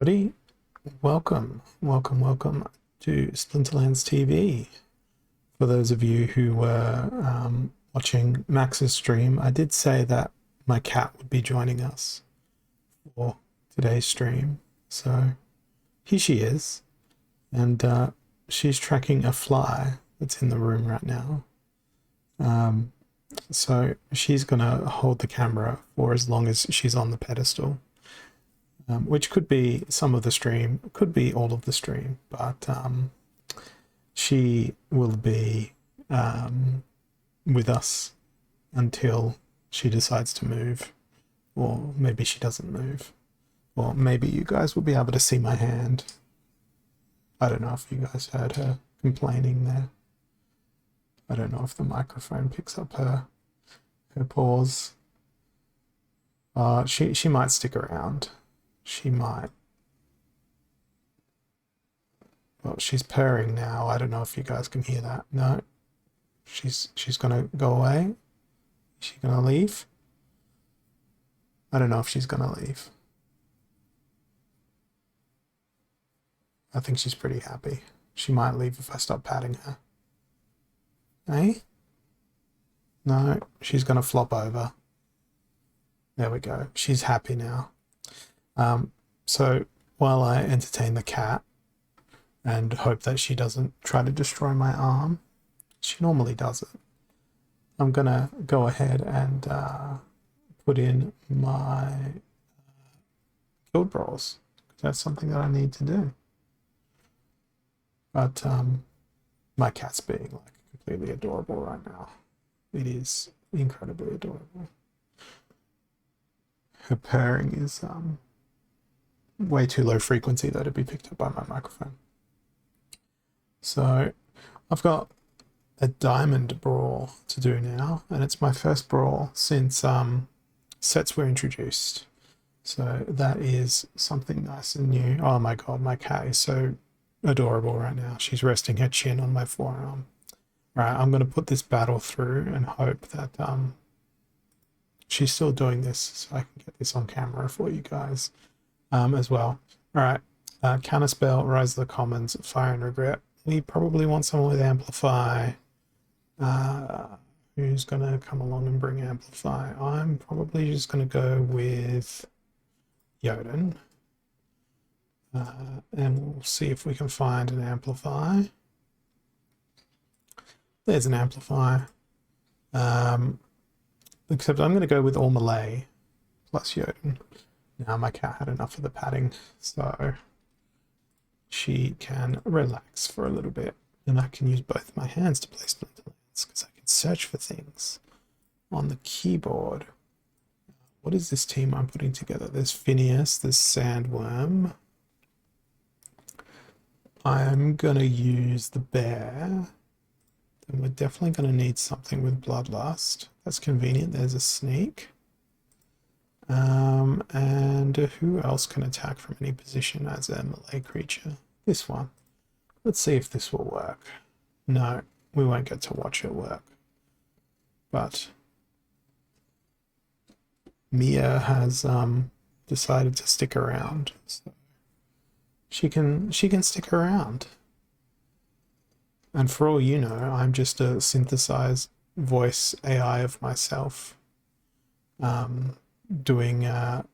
Buddy, welcome to Splinterlands TV. For those of you who were watching Max's stream, I did say that my cat would be joining us for today's stream. So here she is, and she's tracking a fly that's in the room right now. So she's gonna hold the camera for as long as she's on the pedestal. Which could be some of the stream, could be all of the stream, but she will be with us until she decides to move, or maybe she doesn't move, or maybe you guys will be able to see my hand. I don't know if you guys heard her complaining there. I don't know if the microphone picks up her paws. She might stick around. She might. Well, she's purring now. I don't know if you guys can hear that. No. She's gonna go away. Is she gonna leave? I don't know if she's gonna leave. I think she's pretty happy. She might leave if I stop patting her. Eh? No, she's gonna flop over. There we go. She's happy now. So while I entertain the cat and hope that she doesn't try to destroy my arm, she normally doesn't, I'm gonna go ahead and put in my guild brawls, because that's something that I need to do. But my cat's being like completely adorable right now. It is incredibly adorable. Her purring is way too low frequency though to be picked up by my microphone. So I've got a diamond brawl to do now, and it's my first brawl since sets were introduced. So that is something nice and new. Oh my god, my cat is so adorable right now. She's resting her chin on my forearm. Right, I'm going to put this battle through and hope that she's still doing this so I can get this on camera for you guys as well. All right, counterspell, rise of the commons, fire and regret. We probably want someone with amplify. Who's going to come along and bring amplify? I'm probably just going to go with Yoden. And we'll see if we can find an amplify. There's an amplify. Except I'm going to go with all Malay plus Yoden. Now my cat had enough of the padding, so she can relax for a little bit, and I can use both my hands to play Splinterlands because I can search for things on the keyboard. What is this team I'm putting together? There's Phineas, there's Sandworm. I'm going to use the bear. And we're definitely going to need something with Bloodlust. That's convenient. There's a sneak. And who else can attack from any position as a melee creature? This one. Let's see if this will work. No, we won't get to watch it work. But Mia has decided to stick around. So she can stick around. And for all you know, I'm just a synthesized voice AI of myself doing a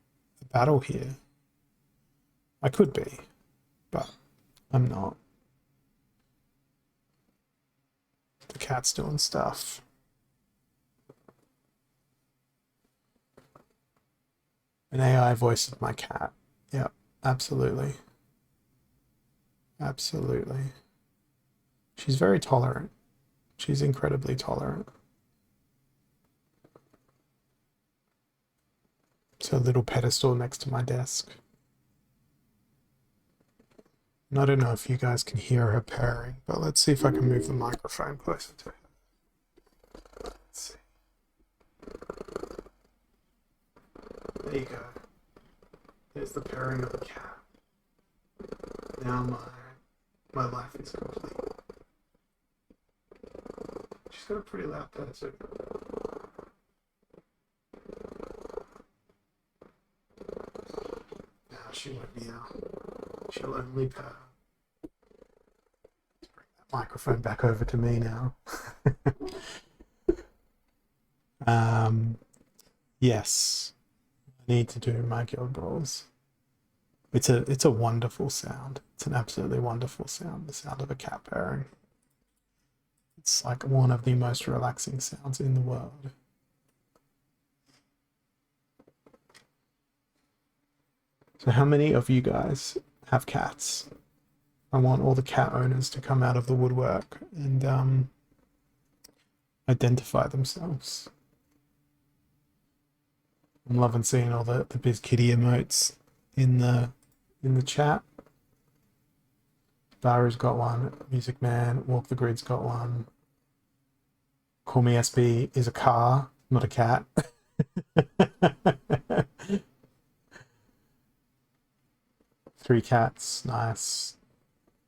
battle here. I could be, but I'm not. The cat's doing stuff. An AI voice of my cat. Yep, absolutely. Absolutely. She's very tolerant. She's incredibly tolerant. It's a little pedestal next to my desk. And I don't know if you guys can hear her purring, but let's see if I can move the microphone closer to her. Let's see. There you go. There's the purring of the cat. Now my life is complete. She's got a pretty loud purr too. Now she won't meow. She'll only purr. Let's bring that microphone back over to me now. Yes, I need to do my guild brawls. It's a wonderful sound. It's an absolutely wonderful sound. The sound of a cat purring. It's like one of the most relaxing sounds in the world. So how many of you guys have cats? I want all the cat owners to come out of the woodwork and identify themselves. I'm loving seeing all the biz kitty emotes in the chat. Barry's got one. Music Man, Walk the Grid's got one. Call Me SB is a car, not a cat. 3 cats, nice.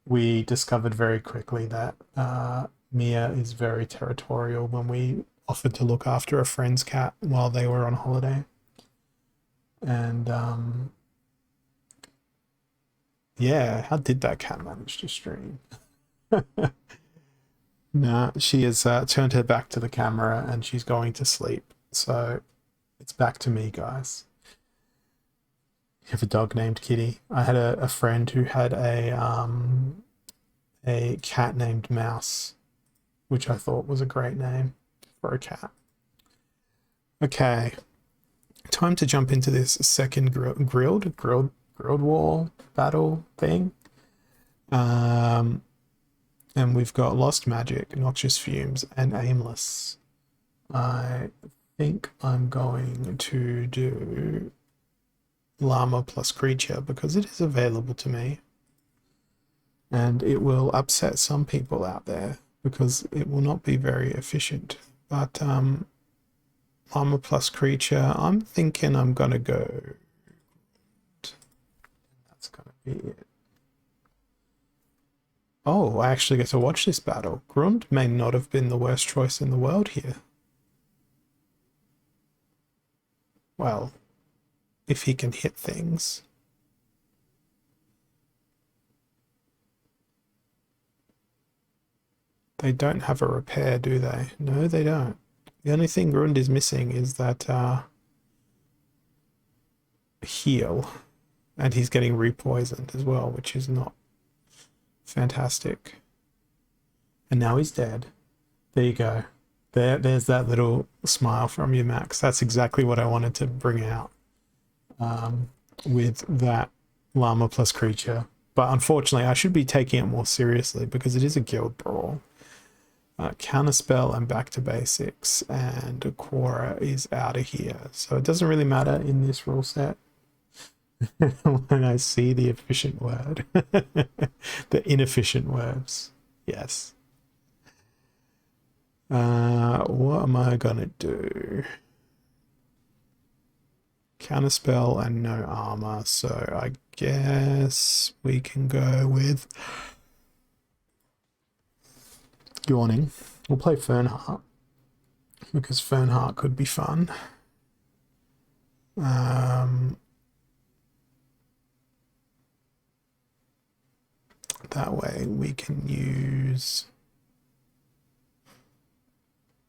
We discovered very quickly that Mia is very territorial when we offered to look after a friend's cat while they were on holiday. And yeah, how did that cat manage to stream? No, she has turned her back to the camera and she's going to sleep. So it's back to me, guys. You have a dog named Kitty. I had a friend who had a cat named Mouse, which I thought was a great name for a cat. Okay, time to jump into this second grilled wall battle thing. And we've got Lost Magic, Noxious Fumes, and Aimless. I think I'm going to do Llama plus Creature because it is available to me. And it will upset some people out there because it will not be very efficient. But Llama plus Creature, I'm thinking I'm going to go. That's going to be it. Oh, I actually get to watch this battle. Grund may not have been the worst choice in the world here. Well, if he can hit things. They don't have a repair, do they? No, they don't. The only thing Grund is missing is that heal. And he's getting repoisoned as well, which is not fantastic. And now he's dead. There you go. There's that little smile from you, Max. That's exactly what I wanted to bring out with that Llama plus Creature. But unfortunately, I should be taking it more seriously because it is a guild brawl. Counterspell and back to basics, and Quora is out of here. So it doesn't really matter in this rule set. When I see the efficient word. The inefficient words. Yes. What am I gonna do? Counterspell and no armor, so I guess we can go with Yawning. We'll play Fernheart because Fernheart could be fun. That way we can use...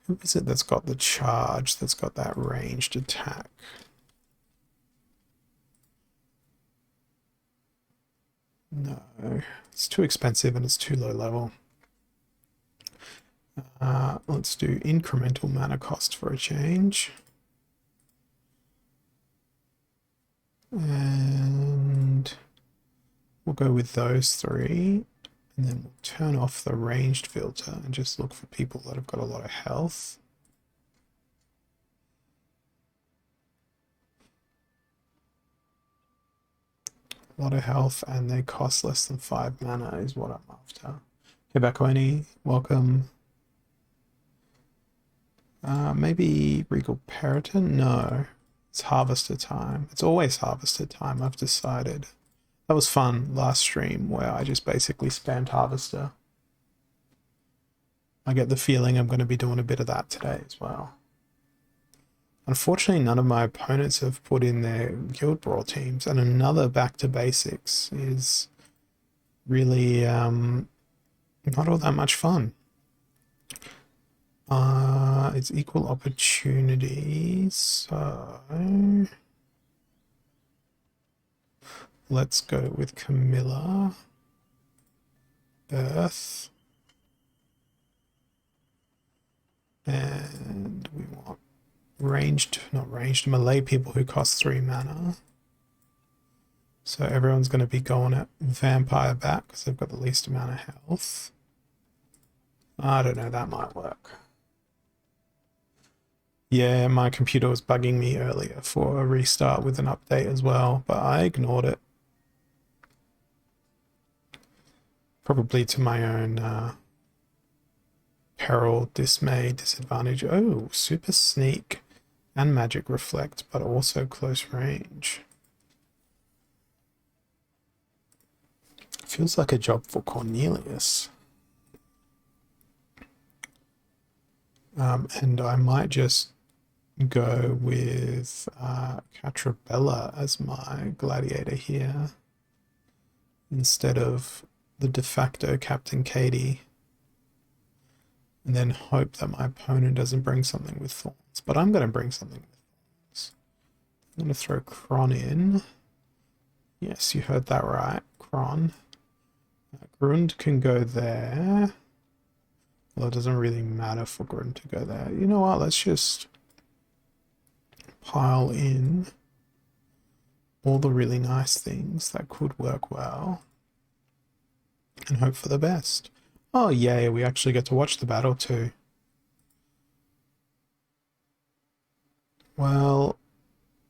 Who is it that's got the charge, that's got that ranged attack? No, it's too expensive and it's too low level. Let's do incremental mana cost for a change. And we'll go with those 3. And then we'll turn off the ranged filter and just look for people that have got a lot of health. A lot of health, and they cost less than 5 mana is what I'm after. Hey, Bakoni, welcome. Maybe Regal Periton? No, it's Harvester time. It's always Harvester time, I've decided. That was fun last stream where I just basically spammed Harvester. I get the feeling I'm going to be doing a bit of that today as well. Unfortunately, none of my opponents have put in their Guild Brawl teams, and another back to basics is really not all that much fun. It's equal opportunity, so let's go with Camilla. Earth. And we want not ranged, melee people who cost 3 mana. So everyone's going to be going at vampire back because they've got the least amount of health. I don't know, that might work. Yeah, my computer was bugging me earlier for a restart with an update as well, but I ignored it. Probably to my own peril, dismay, disadvantage. Oh, super sneak and magic reflect, but also close range. Feels like a job for Cornelius. And I might just go with Catrabella as my gladiator here instead of the de facto Captain Katie, and then hope that my opponent doesn't bring something with thorns. But I'm going to bring something with thorns. I'm going to throw Kron in. Yes, you heard that right, Kron. Grund can go there. Well, it doesn't really matter for Grund to go there. You know what? Let's just pile in all the really nice things that could work well and hope for the best. Oh, yay, we actually get to watch the battle too. Well,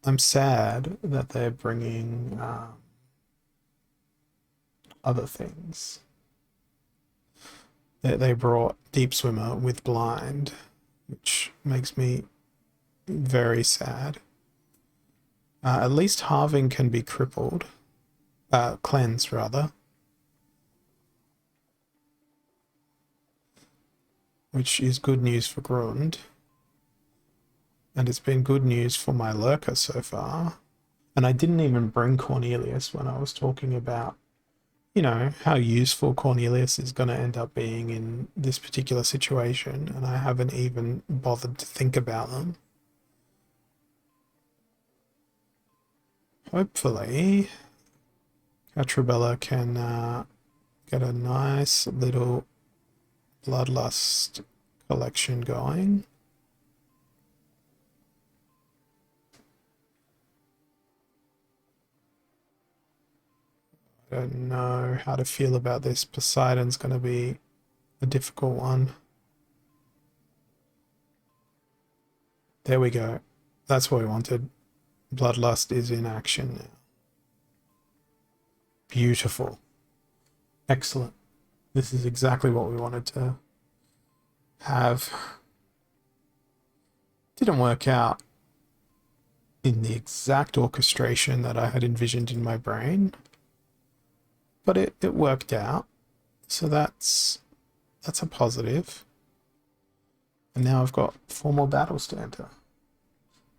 I'm sad that they're bringing other things. They brought Deep Swimmer with Blind, which makes me very sad. At least Halving can be crippled. Cleansed, rather. Which is good news for Grund. And it's been good news for my Lurker so far. And I didn't even bring Cornelius when I was talking about, you know, how useful Cornelius is going to end up being in this particular situation. And I haven't even bothered to think about them. Hopefully, Catrabella can get a nice little Bloodlust collection going. I don't know how to feel about this. Poseidon's going to be a difficult one. There we go. That's what we wanted. Bloodlust is in action now. Beautiful. Excellent. This is exactly what we wanted to have. Didn't work out in the exact orchestration that I had envisioned in my brain, but it worked out. So that's a positive. And now I've got 4 more battles to enter.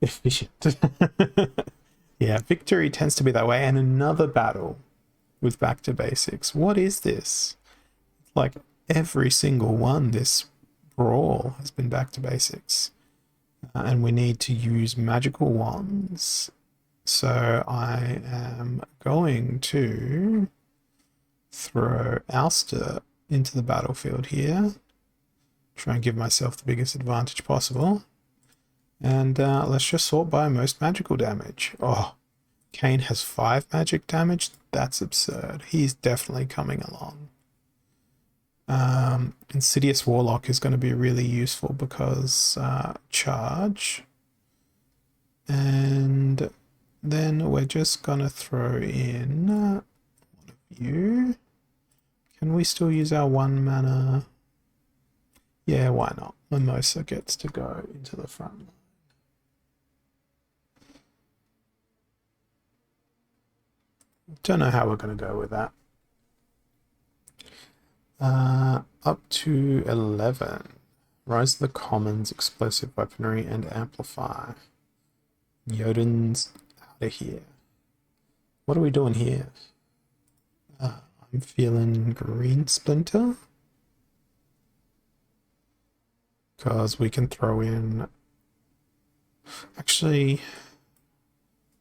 Efficient. Yeah, victory tends to be that way. And another battle with back to basics. What is this? Like every single one, this brawl has been back to basics. And we need to use magical wands. So I am going to throw Ouster into the battlefield here. Try and give myself the biggest advantage possible. And let's just sort by most magical damage. Oh, Kane has 5 magic damage? That's absurd. He's definitely coming along. Insidious Warlock is going to be really useful because charge. And then we're just going to throw in one of you. Can we still use our 1 mana? Yeah, why not? Mimosa gets to go into the front line. Don't know how we're going to go with that. Up to 11. Rise of the Commons, Explosive Weaponry, and Amplify. Jotun's out of here. What are we doing here? I'm I'm feeling green splinter. Because we can throw in... Actually,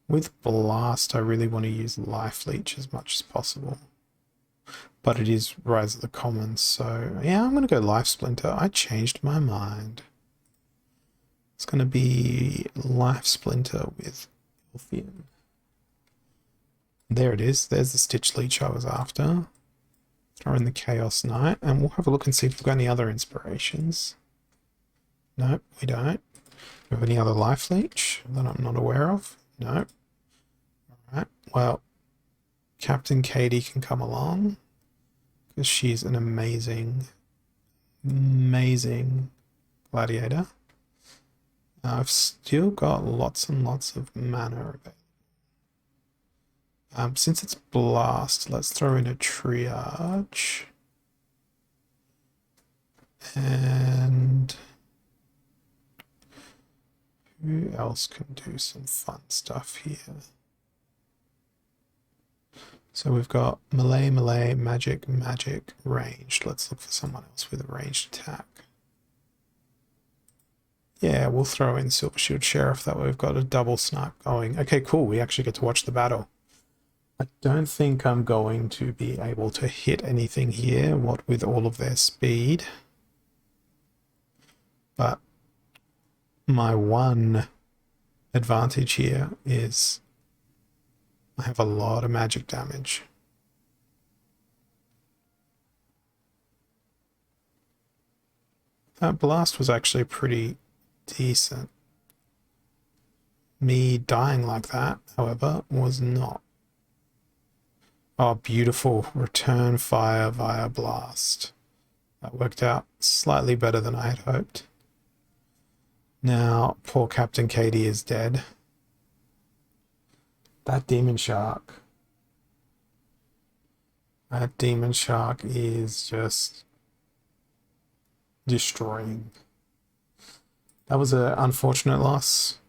with blast, I really want to use life leech as much as possible. But it is Rise of the Commons, so yeah, I'm going to go life splinter. I changed my mind. It's going to be life splinter with Ilthian. There it is. There's the Stitch Leech I was after. Throw in the Chaos Knight, and we'll have a look and see if we've got any other inspirations. Nope, we don't. Do we have any other life leech that I'm not aware of? No. Alright, well, Captain Katie can come along because she's an amazing, amazing gladiator. I've still got lots and lots of mana available. Since it's blast, let's throw in a triage. And who else can do some fun stuff here? So we've got melee, melee, magic, magic, ranged. Let's look for someone else with a ranged attack. Yeah, we'll throw in Silver Shield Sheriff. That way we've got a double snipe going. Okay, cool. We actually get to watch the battle. I don't think I'm going to be able to hit anything here, what with all of their speed. But my one advantage here is I have a lot of magic damage. That blast was actually pretty decent. Me dying like that, however, was not. Oh, beautiful. Return fire via blast. That worked out slightly better than I had hoped. Now, poor Captain Katie is dead. That demon shark. That demon shark is just destroying. That was an unfortunate loss.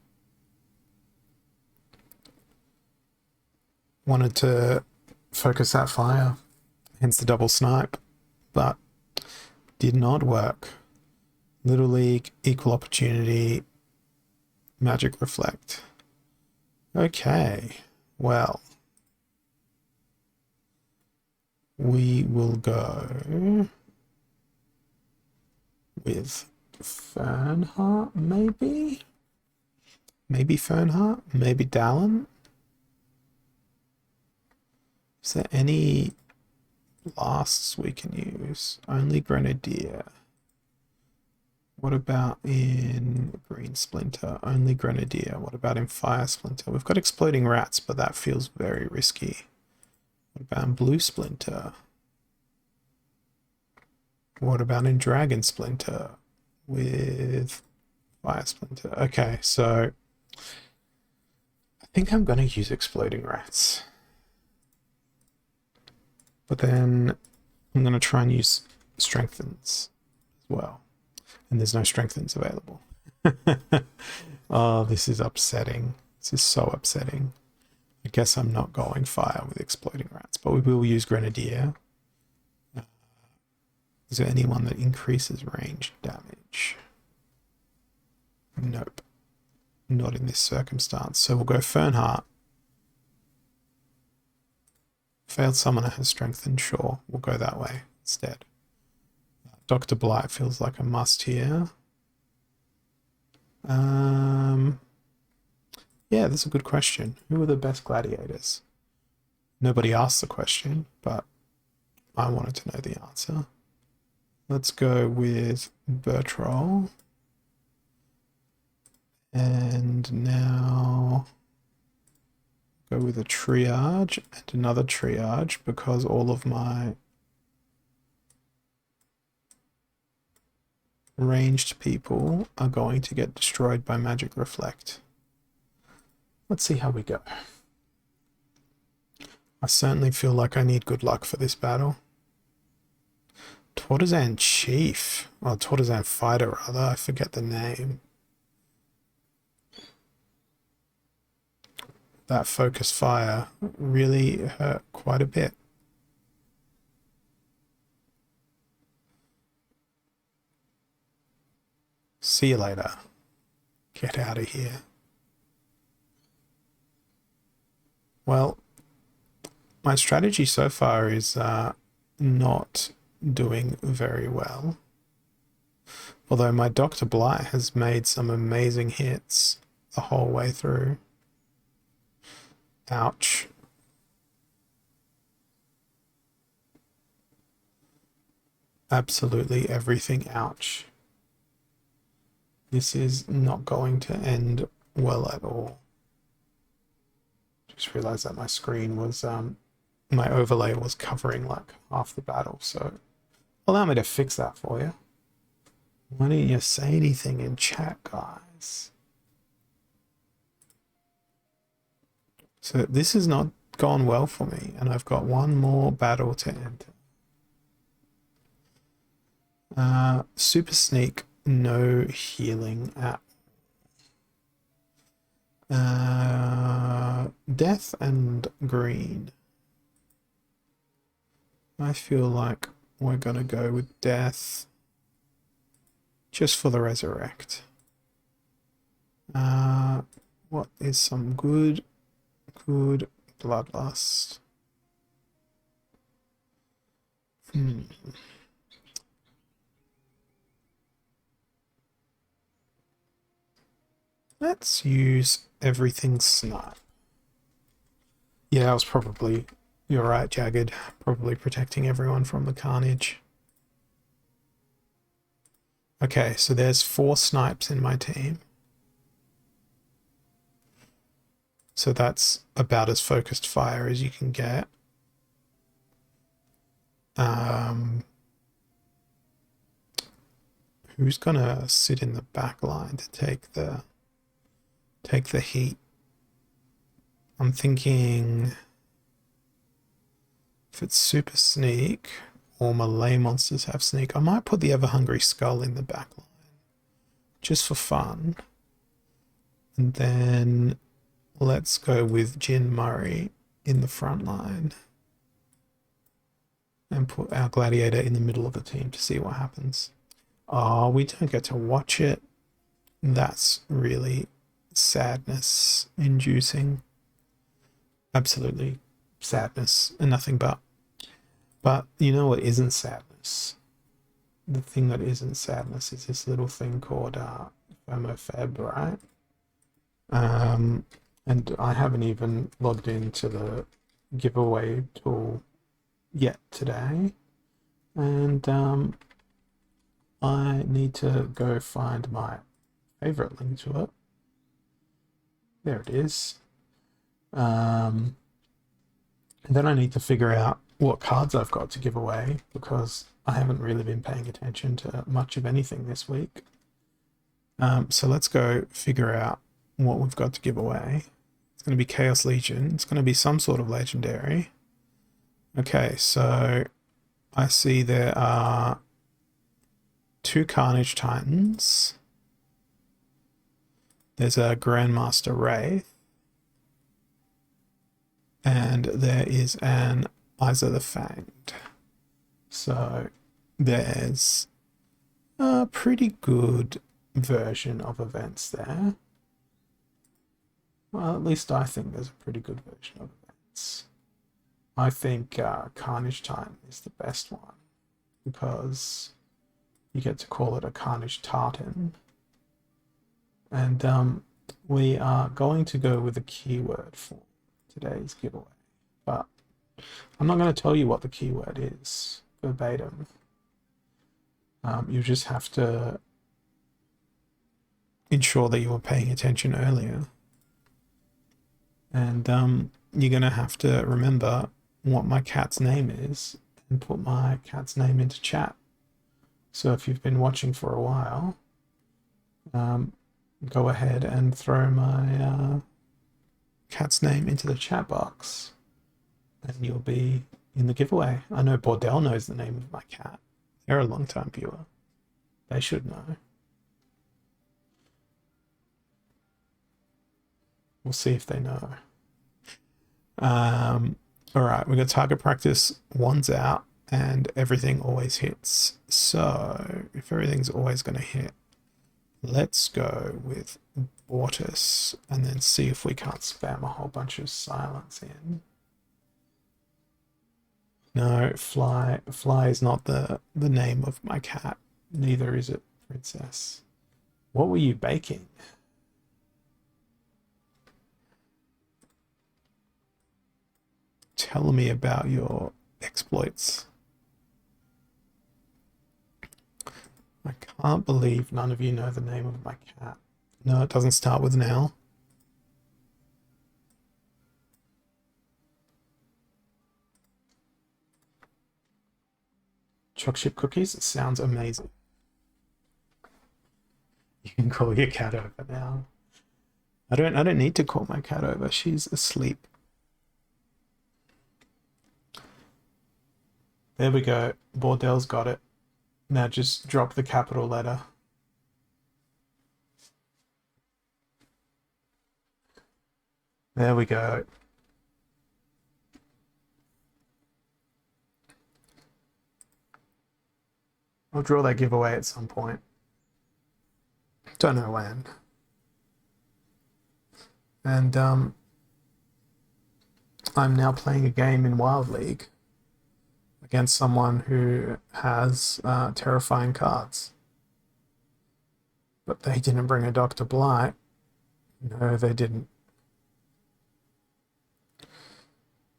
Wanted to focus that fire, hence the double snipe, but did not work. Little League, equal opportunity, magic reflect. Okay, well, we will go with Fernheart, maybe? Maybe Fernheart? Maybe Dallin? Is there any blasts we can use? Only Grenadier. What about in Green Splinter? Only Grenadier. What about in Fire Splinter? We've got Exploding Rats, but that feels very risky. What about in Blue Splinter? What about in Dragon Splinter with Fire Splinter? Okay, so I think I'm going to use Exploding Rats. But then I'm going to try and use Strengthens as well. And there's no Strengthens available. Oh, this is upsetting. This is so upsetting. I guess I'm not going fire with Exploding Rats, but we will use Grenadier. Is there anyone that increases range damage? Nope. Not in this circumstance. So we'll go Fernheart. Failed Summoner has Strengthened, sure. We'll go that way instead. Dr. Blight feels like a must here. Yeah, that's a good question. Who are the best gladiators? Nobody asked the question, but I wanted to know the answer. Let's go with Bertrol. And now go with a triage and another triage because all of my ranged people are going to get destroyed by Magic Reflect. Let's see how we go. I certainly feel like I need good luck for this battle. Tortazan Chief. Well, Tortazan Fighter, rather. I forget the name. That focus fire really hurt quite a bit. See you later. Get out of here. Well, my strategy so far is not doing very well. Although my Dr. Blight has made some amazing hits the whole way through. Ouch. Absolutely everything ouch. This is not going to end well at all. Just realized that my screen was, my overlay was covering like half the battle, so allow me to fix that for you. Why don't you say anything in chat, guys? So this has not gone well for me, and I've got one more battle to enter. Super Sneak, no healing at Death and Green. I feel like we're gonna go with Death just for the Resurrect. What is some good Bloodlust? Let's use everything Snipe. Yeah, I was probably, you're right, Jagged, probably protecting everyone from the carnage. Okay, so there's 4 snipes in my team. So that's about as focused fire as you can get. Who's gonna sit in the back line to take the heat? I'm thinking if it's Super Sneak or Melee monsters have Sneak, I might put the Ever Hungry Skull in the back line just for fun. And then let's go with Jin Murray in the front line and put our Gladiator in the middle of the team to see what happens. Oh, we don't get to watch it. That's really sadness inducing. Absolutely sadness and nothing but. But you know what isn't sadness? The thing that isn't sadness is this little thing called FOMOFeb, right? And I haven't even logged into the giveaway tool yet today. And I need to go find my favorite link to it. There it is. And then I need to figure out what cards I've got to give away because I haven't really been paying attention to much of anything this week. So let's go figure out what we've got to give away. It's going to be Chaos Legion. It's going to be some sort of legendary. Okay, so I see there are 2 Carnage Titans. There's a Grandmaster Wraith. And there is an Isa the Fanged. So there's a pretty good version of events there. Well, at least I think there's a pretty good version of events. I think Carnage Titan is the best one because you get to call it a Carnage Tartan. And we are going to go with a keyword for today's giveaway. But I'm not going to tell you what the keyword is verbatim. You just have to ensure that you were paying attention earlier. And you're going to have to remember what my cat's name is and put my cat's name into chat. So if you've been watching for a while, go ahead and throw my cat's name into the chat box and you'll be in the giveaway. I know Bordell knows the name of my cat. They're a long-time viewer. They should know. We'll see if they know. All right, we got target practice, one's out, and everything always hits. So if everything's always going to hit, Let's go with Mortis and then see if we can't spam a whole bunch of silence in. No, Fly. Fly is not the name of my cat. Neither is it Princess. What were you baking? Tell me about your exploits. I can't believe none of you know the name of my cat. No, it doesn't start with an L. Choc chip cookies? It sounds amazing. You can call your cat over now. I don't need to call my cat over. She's asleep. There we go. Bordel's got it. Now just drop the capital letter. There we go. I'll draw that giveaway at some point. Don't know when. And I'm now playing a game in Wild League against someone who has terrifying cards. But they didn't bring a Dr. Blight. No, they didn't.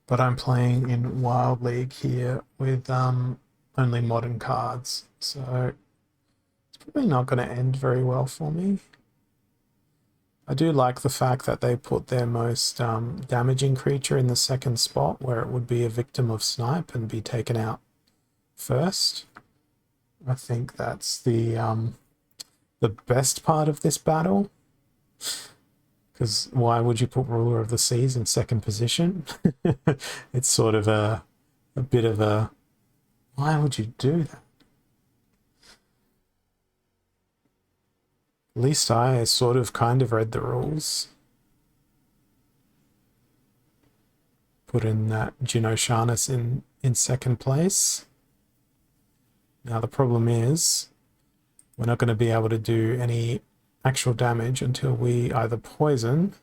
But I'm playing in Wild League here with only modern cards. So it's probably not going to end very well for me. I do like the fact that they put their most damaging creature in the second spot where it would be a victim of snipe and be taken out first. I think that's the best part of this battle. Because why would you put Ruler of the Seas in second position? It's sort of a bit of a... Why would you do that? At least I sort of kind of read the rules. Put in that Juno Sharnus in second place. Now the problem is we're not going to be able to do any actual damage until we either poison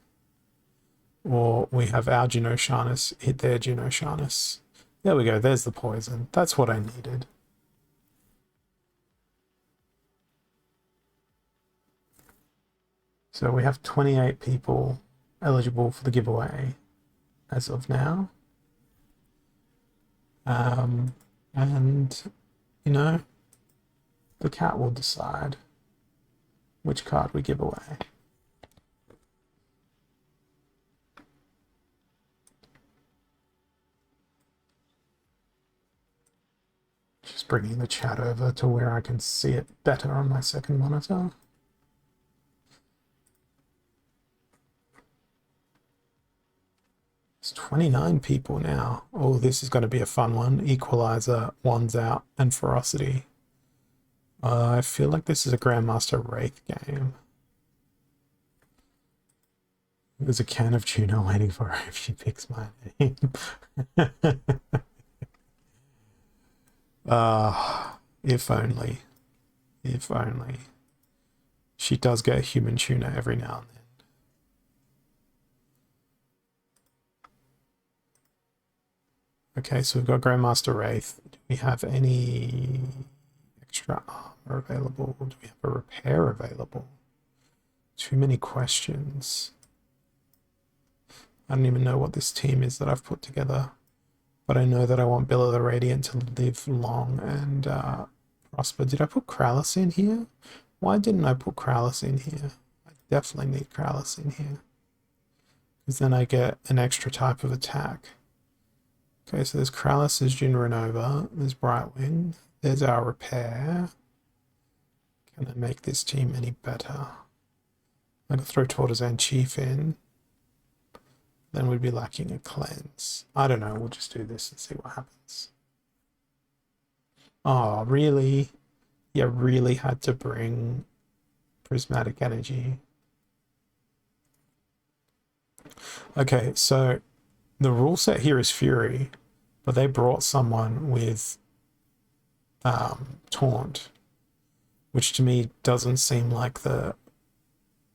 or we have our Juno Sharnus hit their Juno Sharnus. There we go, there's the poison. That's what I needed. So we have 28 people eligible for the giveaway as of now. And, you know, the cat will decide which card we give away. Just bringing the chat over to where I can see it better on my second monitor. It's 29 people now. Oh, this is going to be a fun one. Equalizer, Wands Out, and Ferocity. I feel like this is a Grandmaster Wraith game. There's a can of tuna waiting for her if she picks my name. If only. If only. She does get human tuna every now and then. Okay, so we've got Grandmaster Wraith. Do we have any extra armor available? Do we have a repair available? Too many questions. I don't even know what this team is that I've put together, but I know that I want Bill of the Radiant to live long and prosper. Did I put Krallis in here? Why didn't I put Krallis in here? I definitely need Krallis in here, because then I get an extra type of attack. Okay, so there's Krallis, there's Jin Renova, there's Brightwing, there's our repair. Can I make this team any better? I'm going to throw Tortoise Chief in. Then we'd be lacking a cleanse. I don't know, we'll just do this and see what happens. Oh, really? You really had to bring Prismatic Energy. Okay, so the rule set here is Fury, but they brought someone with Taunt. which to me doesn't seem like the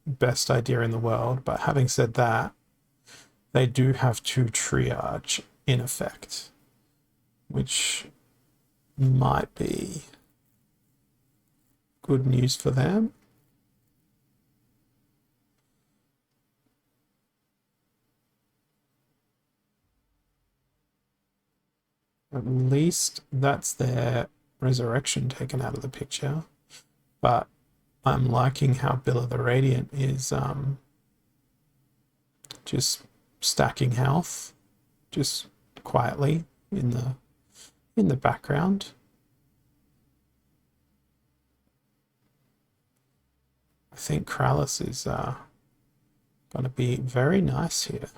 best idea in the world. But having said that, they do have 2 triage in effect, which might be good news for them. At least that's their resurrection taken out of the picture. But I'm liking how Bill the Radiant is just stacking health, just quietly in the background. I think Krallis is going to be very nice here.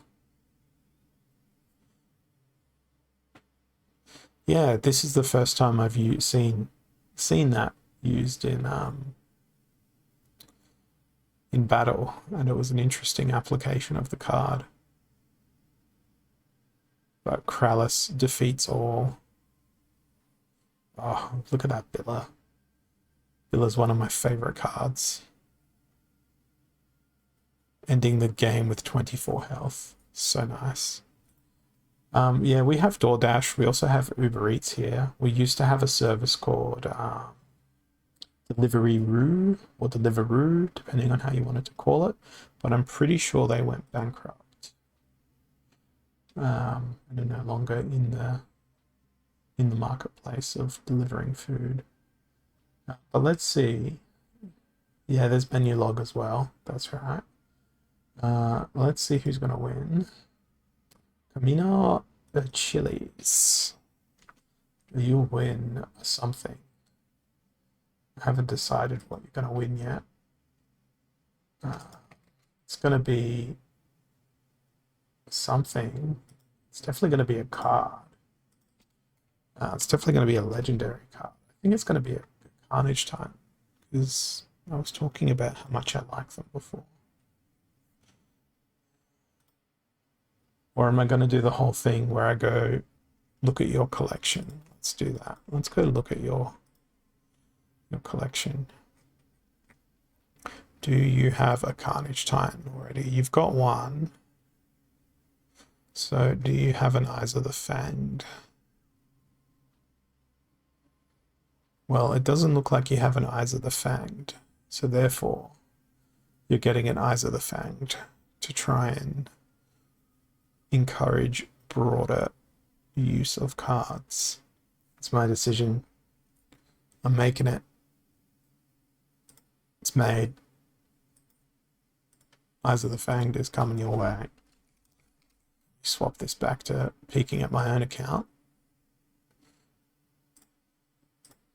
Yeah, this is the first time I've seen that used in battle, and it was an interesting application of the card. But Krallis defeats all. Oh, look at that Billa. Billa's one of my favorite cards. Ending the game with 24 health. So nice. Yeah, we have DoorDash. We also have Uber Eats here. We used to have a service called Deliveroo or Deliveroo, depending on how you wanted to call it. But I'm pretty sure they went bankrupt. And are no longer in the marketplace of delivering food. But let's see. Yeah, there's menu log as well. That's right. Let's see who's going to win. Camino the Chili's. You win something. I haven't decided what you're going to win yet. It's going to be something. It's definitely going to be a card. It's definitely going to be a legendary card. I think it's going to be a Carnage Time, because I was talking about how much I like them before. Or am I going to do the whole thing where I go look at your collection? Let's do that. Let's go look at your collection. Do you have a Carnage Titan already? You've got one. So do you have an Eyes of the Fanged? Well, it doesn't look like you have an Eyes of the Fanged. So therefore, you're getting an Eyes of the Fanged to try and encourage broader use of cards. It's my decision. I'm making it. It's made. Eyes of the Fanged is coming your way. Swap this back to peeking at my own account.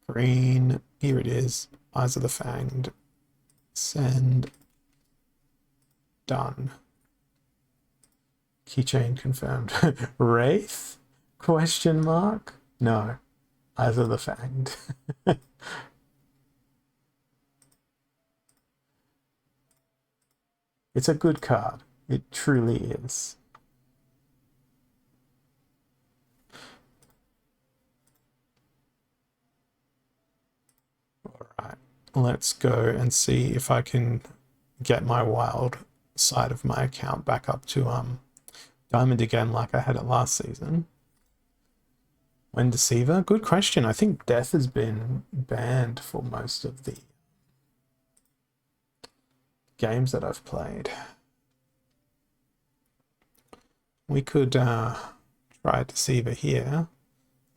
Green. Here it is. Eyes of the Fanged. Send. Done. Keychain confirmed. Wraith? Question mark? No. Eyes of the Fanged. It's a good card. It truly is. Alright. Let's go and see if I can get my wild side of my account back up to Diamond again like I had it last season. When Deceiver? Good question. I think Death has been banned for most of the games that I've played. We could try Deceiver here.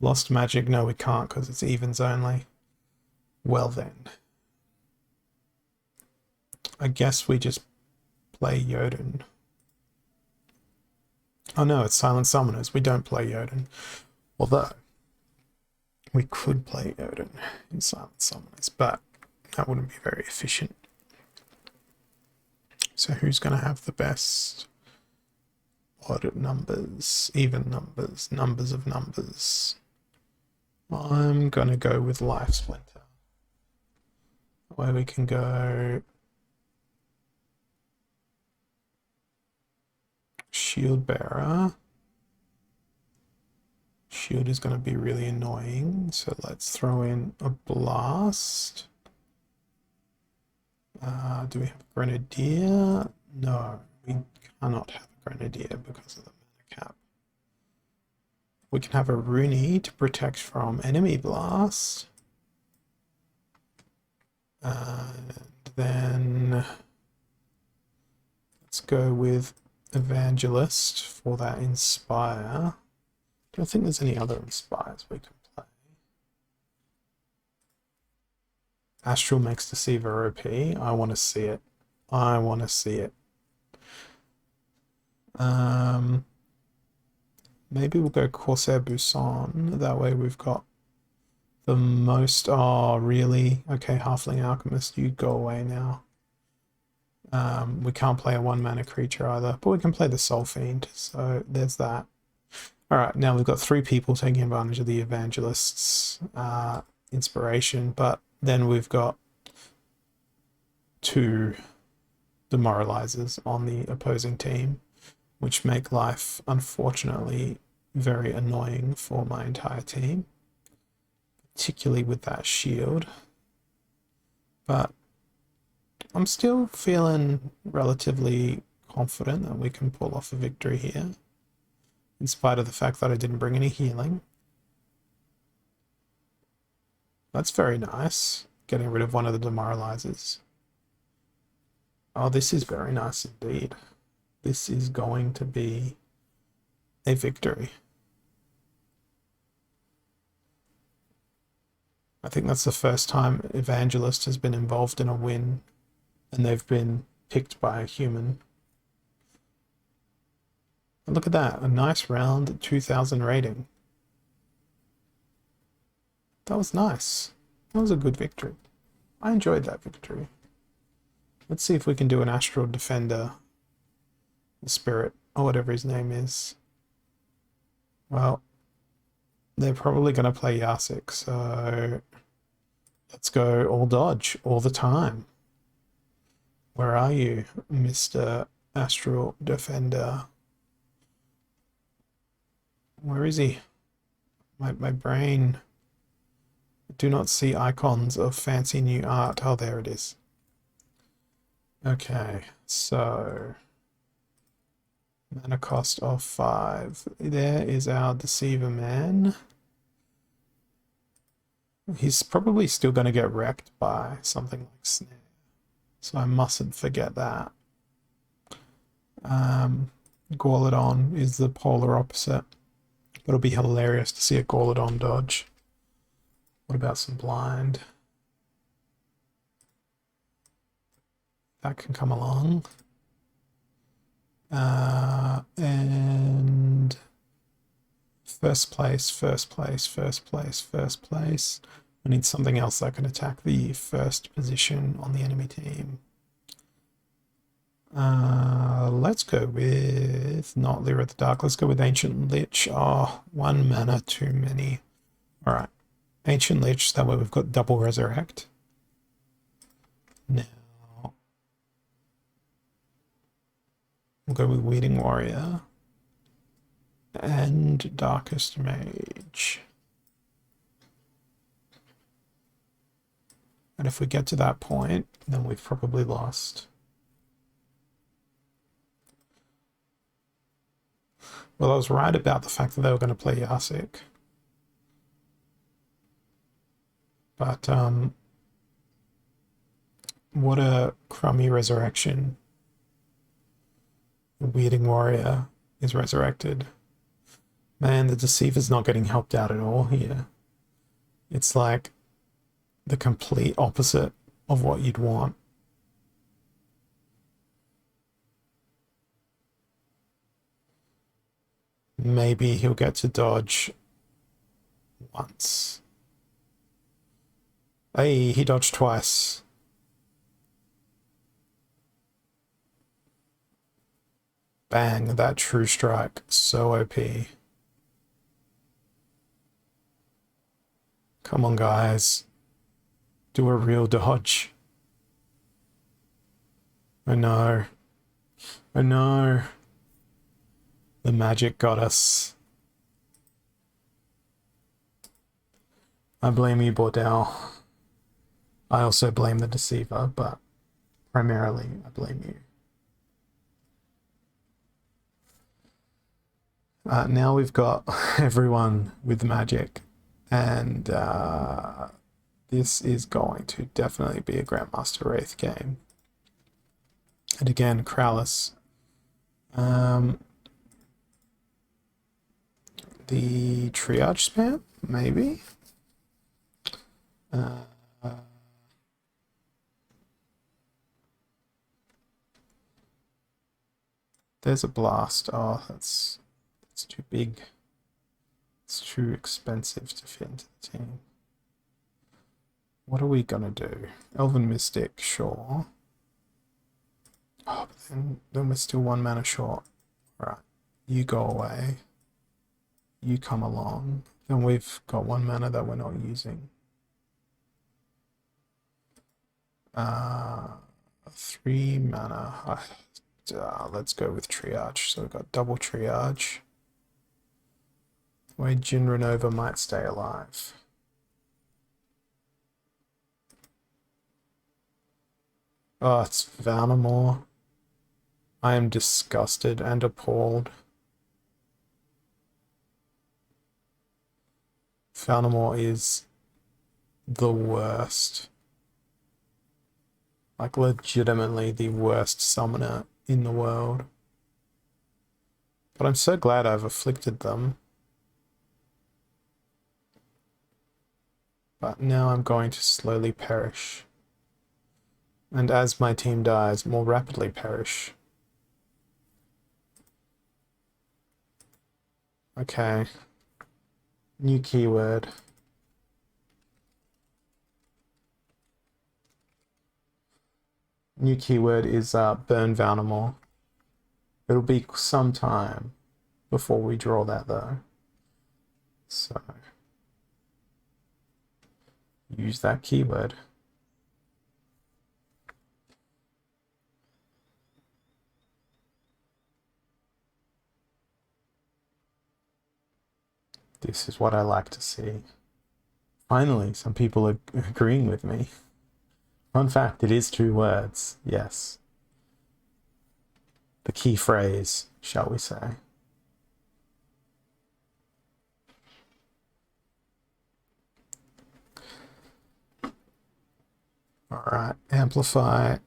Lost Magic? No, we can't because it's evens only. Well then. I guess we just play Jotun. Oh no, it's Silent Summoners. We don't play Jotun. Although, we could play Jotun in Silent Summoners, but that wouldn't be very efficient. So who's going to have the best odd numbers, even numbers, numbers of numbers? I'm going to go with Life Splinter, where we can go Shield Bearer. Shield is going to be really annoying, so let's throw in a Blast. Do we have a grenadier? No, we cannot have a grenadier because of the mana cap. We can have a Rooney to protect from enemy blast. And then let's go with Evangelist for that Inspire. Don't think there's any other Inspires we can play. Astral makes Deceiver OP. I want to see it. I want to see it. Maybe we'll go Corsair Busan. That way we've got the most... Oh, really? Okay, Halfling Alchemist, you go away now. We can't play a 1-mana creature either, but we can play the Soul Fiend, so there's that. Alright, now we've got 3 people taking advantage of the Evangelist's inspiration, but then we've got 2 demoralizers on the opposing team, which make life, unfortunately, very annoying for my entire team, particularly with that shield. But I'm still feeling relatively confident that we can pull off a victory here, in spite of the fact that I didn't bring any healing. That's very nice, getting rid of one of the demoralizers. Oh, this is very nice indeed. This is going to be a victory. I think that's the first time Evangelist has been involved in a win and they've been picked by a human. And look at that, a nice round 2000 rating. That was nice. That was a good victory. I enjoyed that victory. Let's see if we can do an Astral Defender, Spirit, or whatever his name is. Well, they're probably going to play Yasik, so let's go all dodge all the time. Where are you, Mr. Astral Defender? Where is he? My brain. I do not see icons of fancy new art. Oh, there it is. Okay, so mana cost of 5. There is our Deceiver Man. He's probably still going to get wrecked by something like Snare, so I mustn't forget that. Gauledon is the polar opposite, but it'll be hilarious to see a Gauledon dodge. What about some blind? That can come along. And first place, first place, first place, first place. I need something else that can attack the first position on the enemy team. Let's go with not Lyra the Dark. Let's go with Ancient Lich. Oh, 1 mana too many. Alright. Ancient Lich, that way we've got double resurrect. Now we'll go with Weeding Warrior and Darkest Mage. And if we get to that point, then we've probably lost. Well, I was right about the fact that they were going to play Yasik. But, what a crummy resurrection. The Weeding Warrior is resurrected. Man, the Deceiver's not getting helped out at all here. It's like the complete opposite of what you'd want. Maybe he'll get to dodge once. Hey, he dodged twice. Bang, that True Strike. So OP. Come on, guys. Do a real dodge. I know. I know. The magic got us. I blame you, Bordell. I also blame the Deceiver, but Primarily, I blame you. Now we've got everyone with magic, and this is going to definitely be a Grandmaster Wraith game. And again, Krallis. The triage spam, maybe? There's a blast. Oh, that's too big. It's too expensive to fit into the team. What are we gonna do? Elven Mystic, sure. Oh, but then we're still 1 mana short. Alright, you go away. You come along. Then we've got 1 mana that we're not using. 3 mana. Let's go with triage. So we've got double triage. Where Jin Renova might stay alive. Oh, it's Vanamore. I am disgusted and appalled. Vanamore is the worst. Like, legitimately the worst summoner in the world. But I'm so glad I've afflicted them. But now I'm going to slowly perish. And as my team dies, more rapidly perish. Okay. New keyword. New keyword is burn Vanamore. It'll be some time before we draw that though. So use that keyword. This is what I like to see. Finally, some people are agreeing with me. Fun fact, it is 2 words, yes. The key phrase, shall we say. Alright, amplify.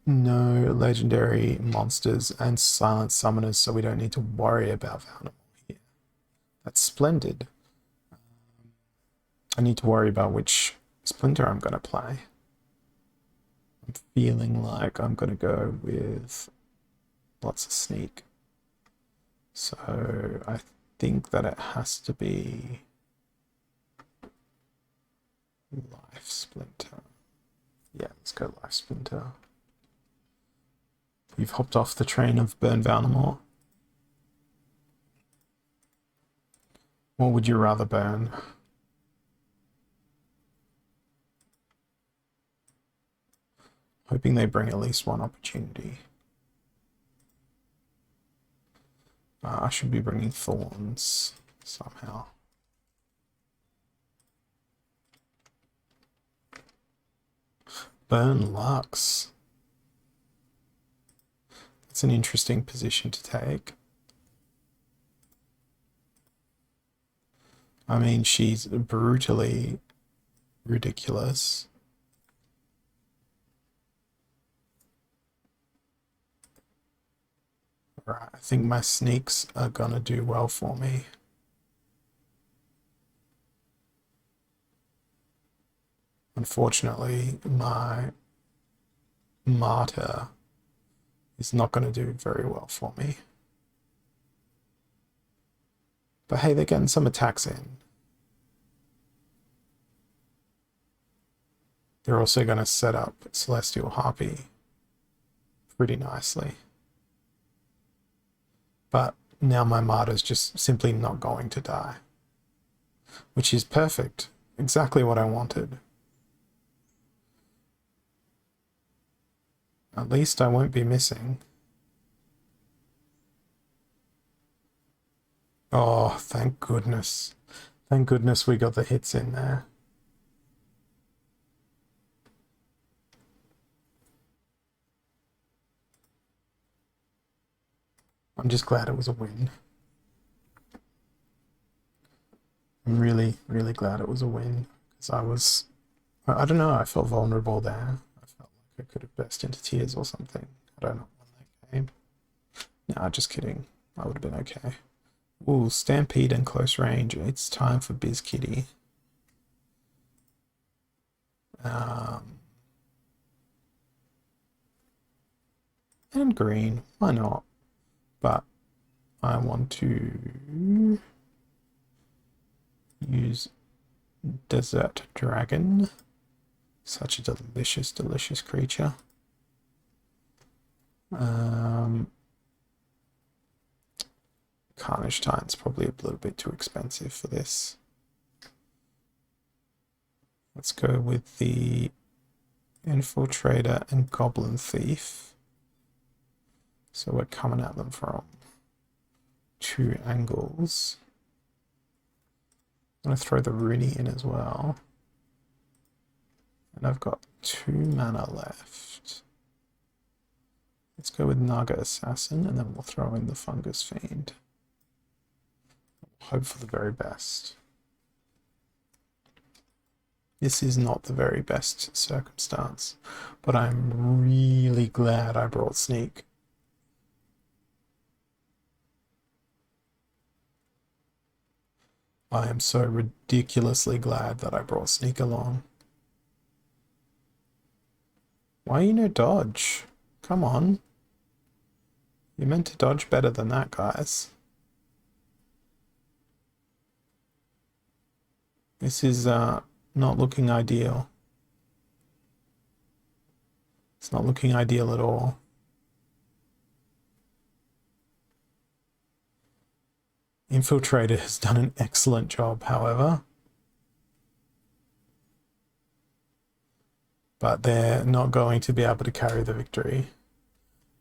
No legendary monsters and silent summoners, so we don't need to worry about Vanamore here. That's splendid. I need to worry about which Splinter I'm going to play. I'm feeling like I'm going to go with lots of sneak. So I think that it has to be Life Splinter. Yeah, let's go Life Splinter. You've hopped off the train of Burn Vanamore. What would you rather burn? Hoping they bring at least 1 opportunity. I should be bringing Thorns somehow. Burn Lux. That's an interesting position to take. I mean, she's brutally ridiculous. Right, I think my sneaks are gonna do well for me. Unfortunately, my martyr is not going to do very well for me. But hey, they're getting some attacks in. They're also going to set up Celestial Harpy pretty nicely. But now my martyr's just simply not going to die. Which is perfect. Exactly what I wanted. At least I won't be missing. Oh, thank goodness. Thank goodness we got the hits in there. I'm just glad it was a win. I'm really, really glad it was a win. Because I don't know, I felt vulnerable there. I felt like I could have burst into tears or something. I don't know, won that game. Nah, just kidding. I would have been okay. Ooh, Stampede and close range. It's time for Biz Kitty. And green, why not? But I want to use Desert Dragon. Such a delicious, delicious creature. Carnage Titan's probably a little bit too expensive for this. Let's go with the Infiltrator and Goblin Thief. So we're coming at them from 2 angles. I'm going to throw the Rooney in as well. And I've got 2 mana left. Let's go with Naga Assassin, and then we'll throw in the Fungus Fiend. Hope for the very best. This is not the very best circumstance, but I'm really glad I brought Sneak. I am so ridiculously glad that I brought Sneak along. Why you no dodge? Come on. You're meant to dodge better than that, guys. This is not looking ideal. It's not looking ideal at all. Infiltrator has done an excellent job, however. But they're not going to be able to carry the victory.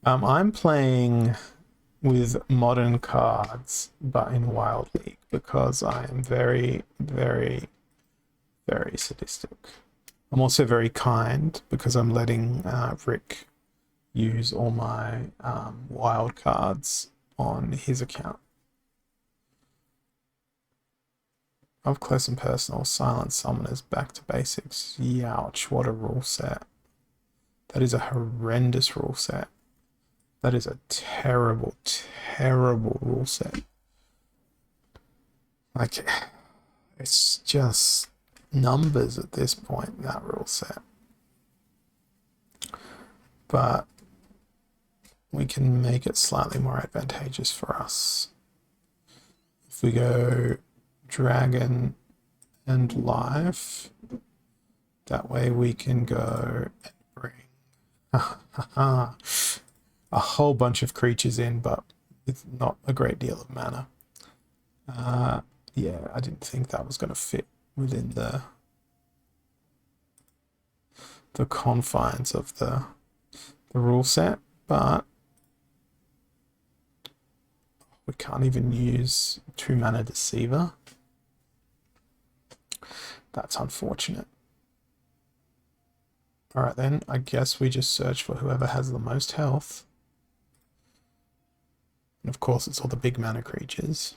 I'm playing with modern cards, but in Wild League, because I am very, very, very sadistic. I'm also very kind, because I'm letting Rick use all my wild cards on his account. Up close and personal, silent summoners, back to basics. Youch, what a rule set. That is a horrendous rule set. That is a terrible, terrible rule set. Like, it's just numbers at this point, that rule set. But we can make it slightly more advantageous for us. If we go Dragon and Life, that way we can go and bring a whole bunch of creatures in, but with not a great deal of mana. Yeah, I didn't think that was going to fit within the confines of the rule set, but we can't even use 2 mana Deceiver. That's unfortunate. Alright then, I guess we just search for whoever has the most health. And of course it's all the big mana creatures.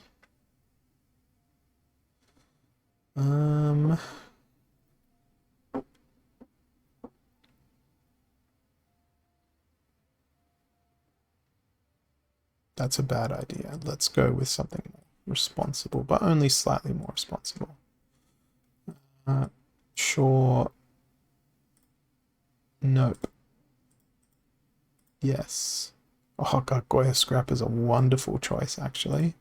That's a bad idea. Let's go with something more responsible, but only slightly more responsible. Sure. Nope. Yes. Oh, Gargoyle Scrap is a wonderful choice, actually.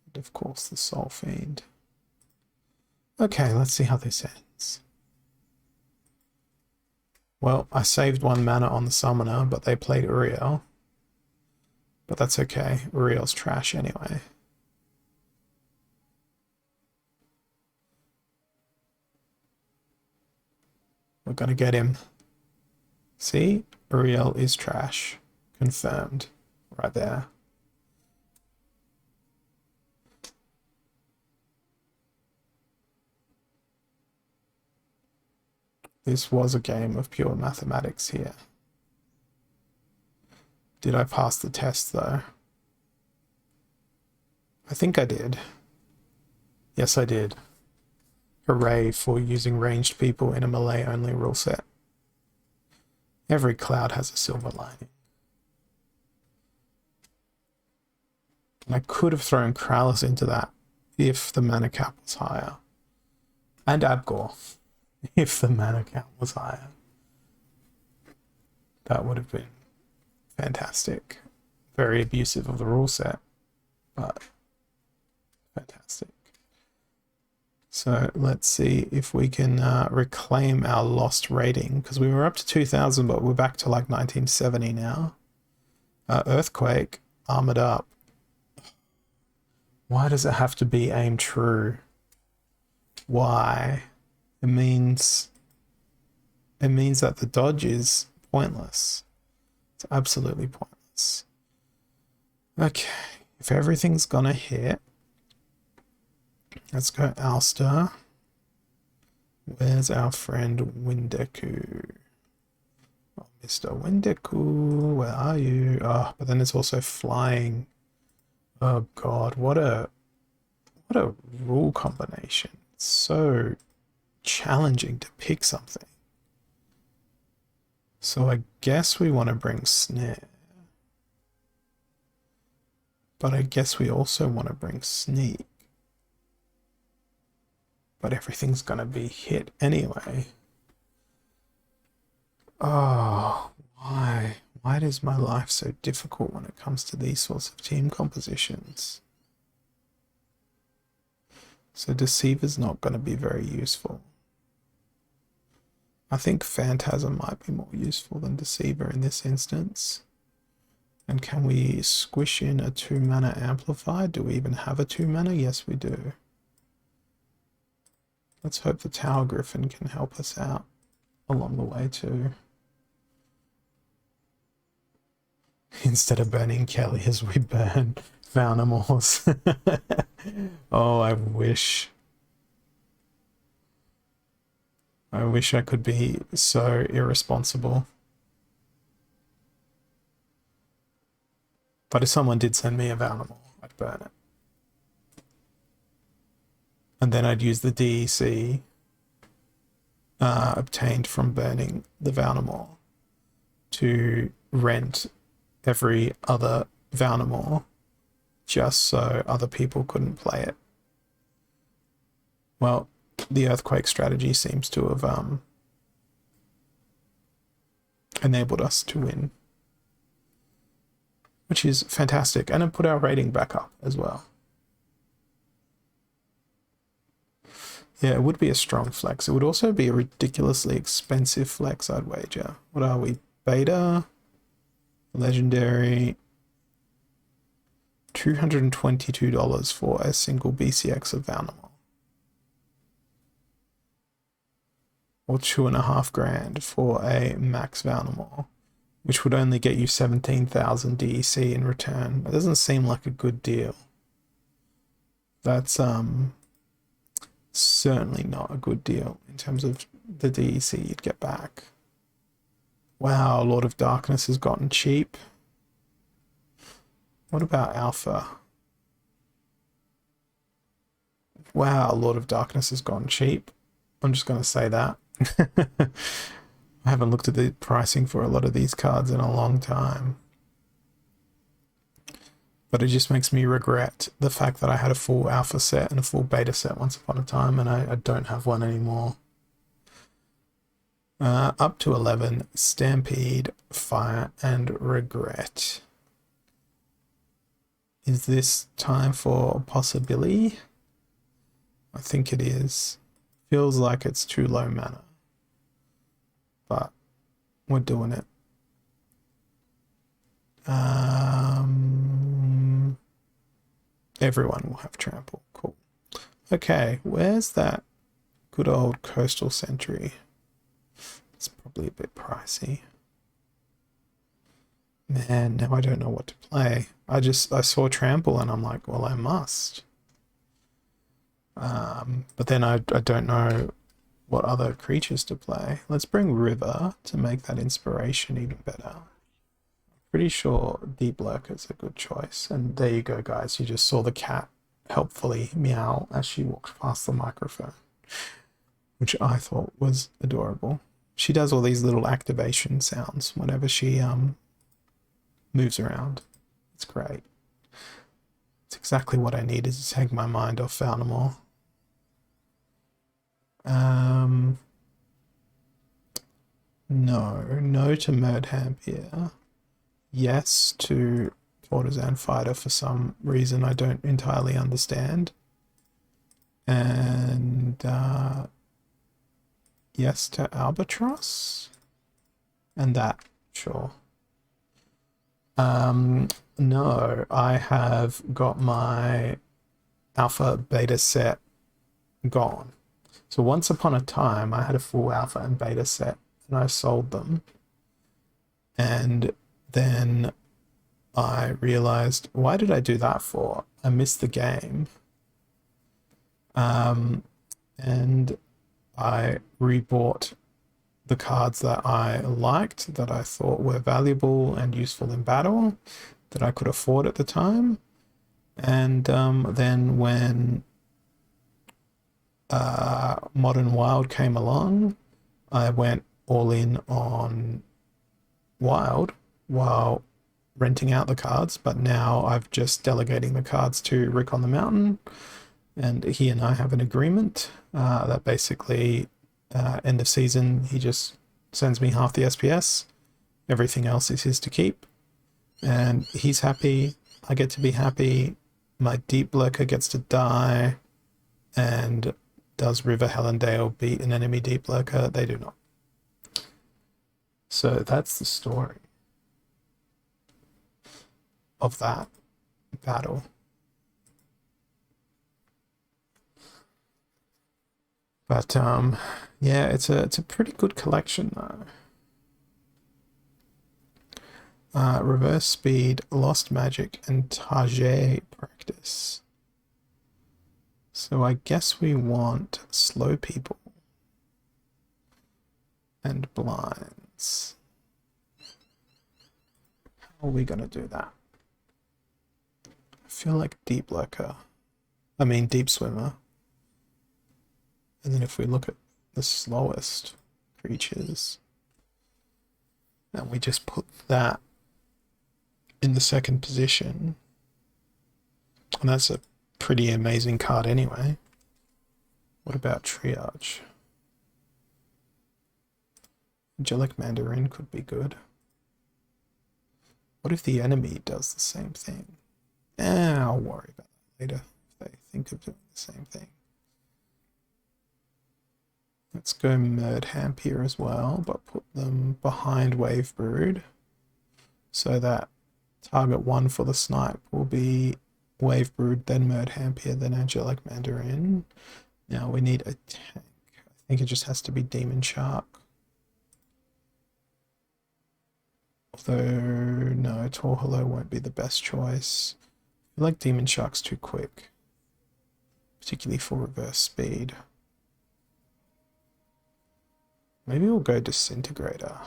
And of course, the Soul Fiend. Okay, let's see how this ends. Well, I saved 1 mana on the Summoner, but they played Uriel. But that's okay. Uriel's trash anyway. We're gonna get him. See? Uriel is trash. Confirmed. Right there. This was a game of pure mathematics here. Did I pass the test though? I think I did. Yes, I did. Hooray for using ranged people in a melee-only rule set. Every cloud has a silver lining. And I could have thrown Kralis into that if the mana cap was higher. And Abgor, if the mana cap was higher. That would have been fantastic. Very abusive of the rule set, but fantastic. So let's see if we can reclaim our lost rating, because we were up to 2000, but we're back to like 1970 now. Earthquake, armored up. Why does it have to be aim true? Why? It means that the dodge is pointless. It's absolutely pointless. Okay, if everything's gonna hit, let's go Alster. Where's our friend Windeku? Oh, Mr. Windeku, where are you? Oh, but then it's also flying. Oh god, what a rule combination. It's so challenging to pick something. So I guess we want to bring Snare. But I guess we also want to bring Sneak. But everything's going to be hit anyway. Oh, why? Why is my life so difficult when it comes to these sorts of team compositions? So Deceiver's not going to be very useful. I think Phantasm might be more useful than Deceiver in this instance. And can we squish in a 2-mana Amplify? Do we even have a 2-mana? Yes, we do. Let's hope the Tower Griffin can help us out along the way too. Instead of burning Kellias, we burn Valnamors. Oh, I wish. I wish I could be so irresponsible. But if someone did send me a Valnamor, I'd burn it. And then I'd use the DEC obtained from burning the Valnamor to rent every other Valnamor just so other people couldn't play it. Well, the Earthquake strategy seems to have enabled us to win, which is fantastic, and it put our rating back up as well. Yeah, it would be a strong flex. It would also be a ridiculously expensive flex, I'd wager. What are we? Beta? Legendary? $222 for a single BCX of Valnamor. Or $2,500 for a max Valnamor, which would only get you 17,000 DEC in return. That doesn't seem like a good deal. That's certainly not a good deal in terms of the DEC you'd get back. Wow, Lord of Darkness has gotten cheap. What about Alpha? Wow, Lord of Darkness has gone cheap. I'm just going to say that. I haven't looked at the pricing for a lot of these cards in a long time. But it just makes me regret the fact that I had a full alpha set and a full beta set once upon a time, and I don't have one anymore. Up to 11, Stampede, Fire, and Regret. Is this time for Possibility? I think it is. Feels like it's too low mana, but we're doing it. Everyone will have Trample. Cool. Okay, where's that good old Coastal Sentry? It's probably a bit pricey. Man, now I don't know what to play. I saw Trample and I'm like, well, I must. But then I don't know what other creatures to play. Let's bring River to make that inspiration even better. Pretty sure Deep Lurker's a good choice. And there you go, guys. You just saw the cat helpfully meow as she walked past the microphone, which I thought was adorable. She does all these little activation sounds whenever she moves around. It's great. It's exactly what I needed to take my mind off Falnamore. No to Murdhamp here. Yes to Courtesan Fighter for some reason I don't entirely understand. And yes to Albatross. And that, sure. No, I have got my alpha beta set gone. So once upon a time, I had a full alpha and beta set, and I sold them. And then I realized, why did I do that for? I missed the game. And I rebought the cards that I liked, that I thought were valuable and useful in battle, that I could afford at the time. And then when Modern Wild came along, I went all in on Wild while renting out the cards, but now I've just delegating the cards to Rick on the Mountain, and he and I have an agreement that basically end of season he just sends me half the SPS, everything else is his to keep, and he's happy, I get to be happy, my Deep Lurker gets to die, and does River Helendale beat an enemy Deep Lurker? They do not. So that's the story of that battle. But yeah, it's a pretty good collection though. Reverse Speed, Lost Magic, and Target Practice. So I guess we want slow people and blinds. How are we gonna do that? I feel like Deep Swimmer. And then if we look at the slowest creatures, and we just put that in the second position, and that's a pretty amazing card anyway. What about Triage? Angelic Mandarin could be good. What if the enemy does the same thing? I'll worry about that later if they think of doing the same thing. Let's go Murdhamp here as well, but put them behind Wave Brood so that target 1 for the snipe will be Wave Brood, then Murdhamp here, then Angelic Mandarin. Now we need a tank. I think it just has to be Demon Shark. Although, no, Torholo won't be the best choice. I feel like Demon Shark's too quick, particularly for reverse speed. Maybe we'll go Disintegrator.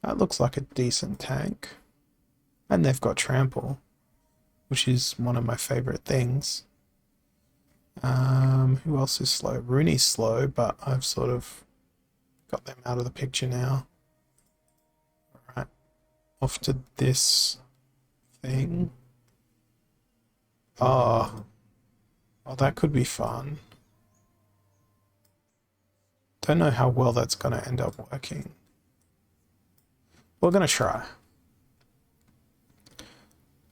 That looks like a decent tank. And they've got Trample, which is one of my favorite things. Who else is slow? Rooney's slow, but I've sort of got them out of the picture now. Alright, off to this thing. Oh, that could be fun. Don't know how well that's going to end up working. We're going to try.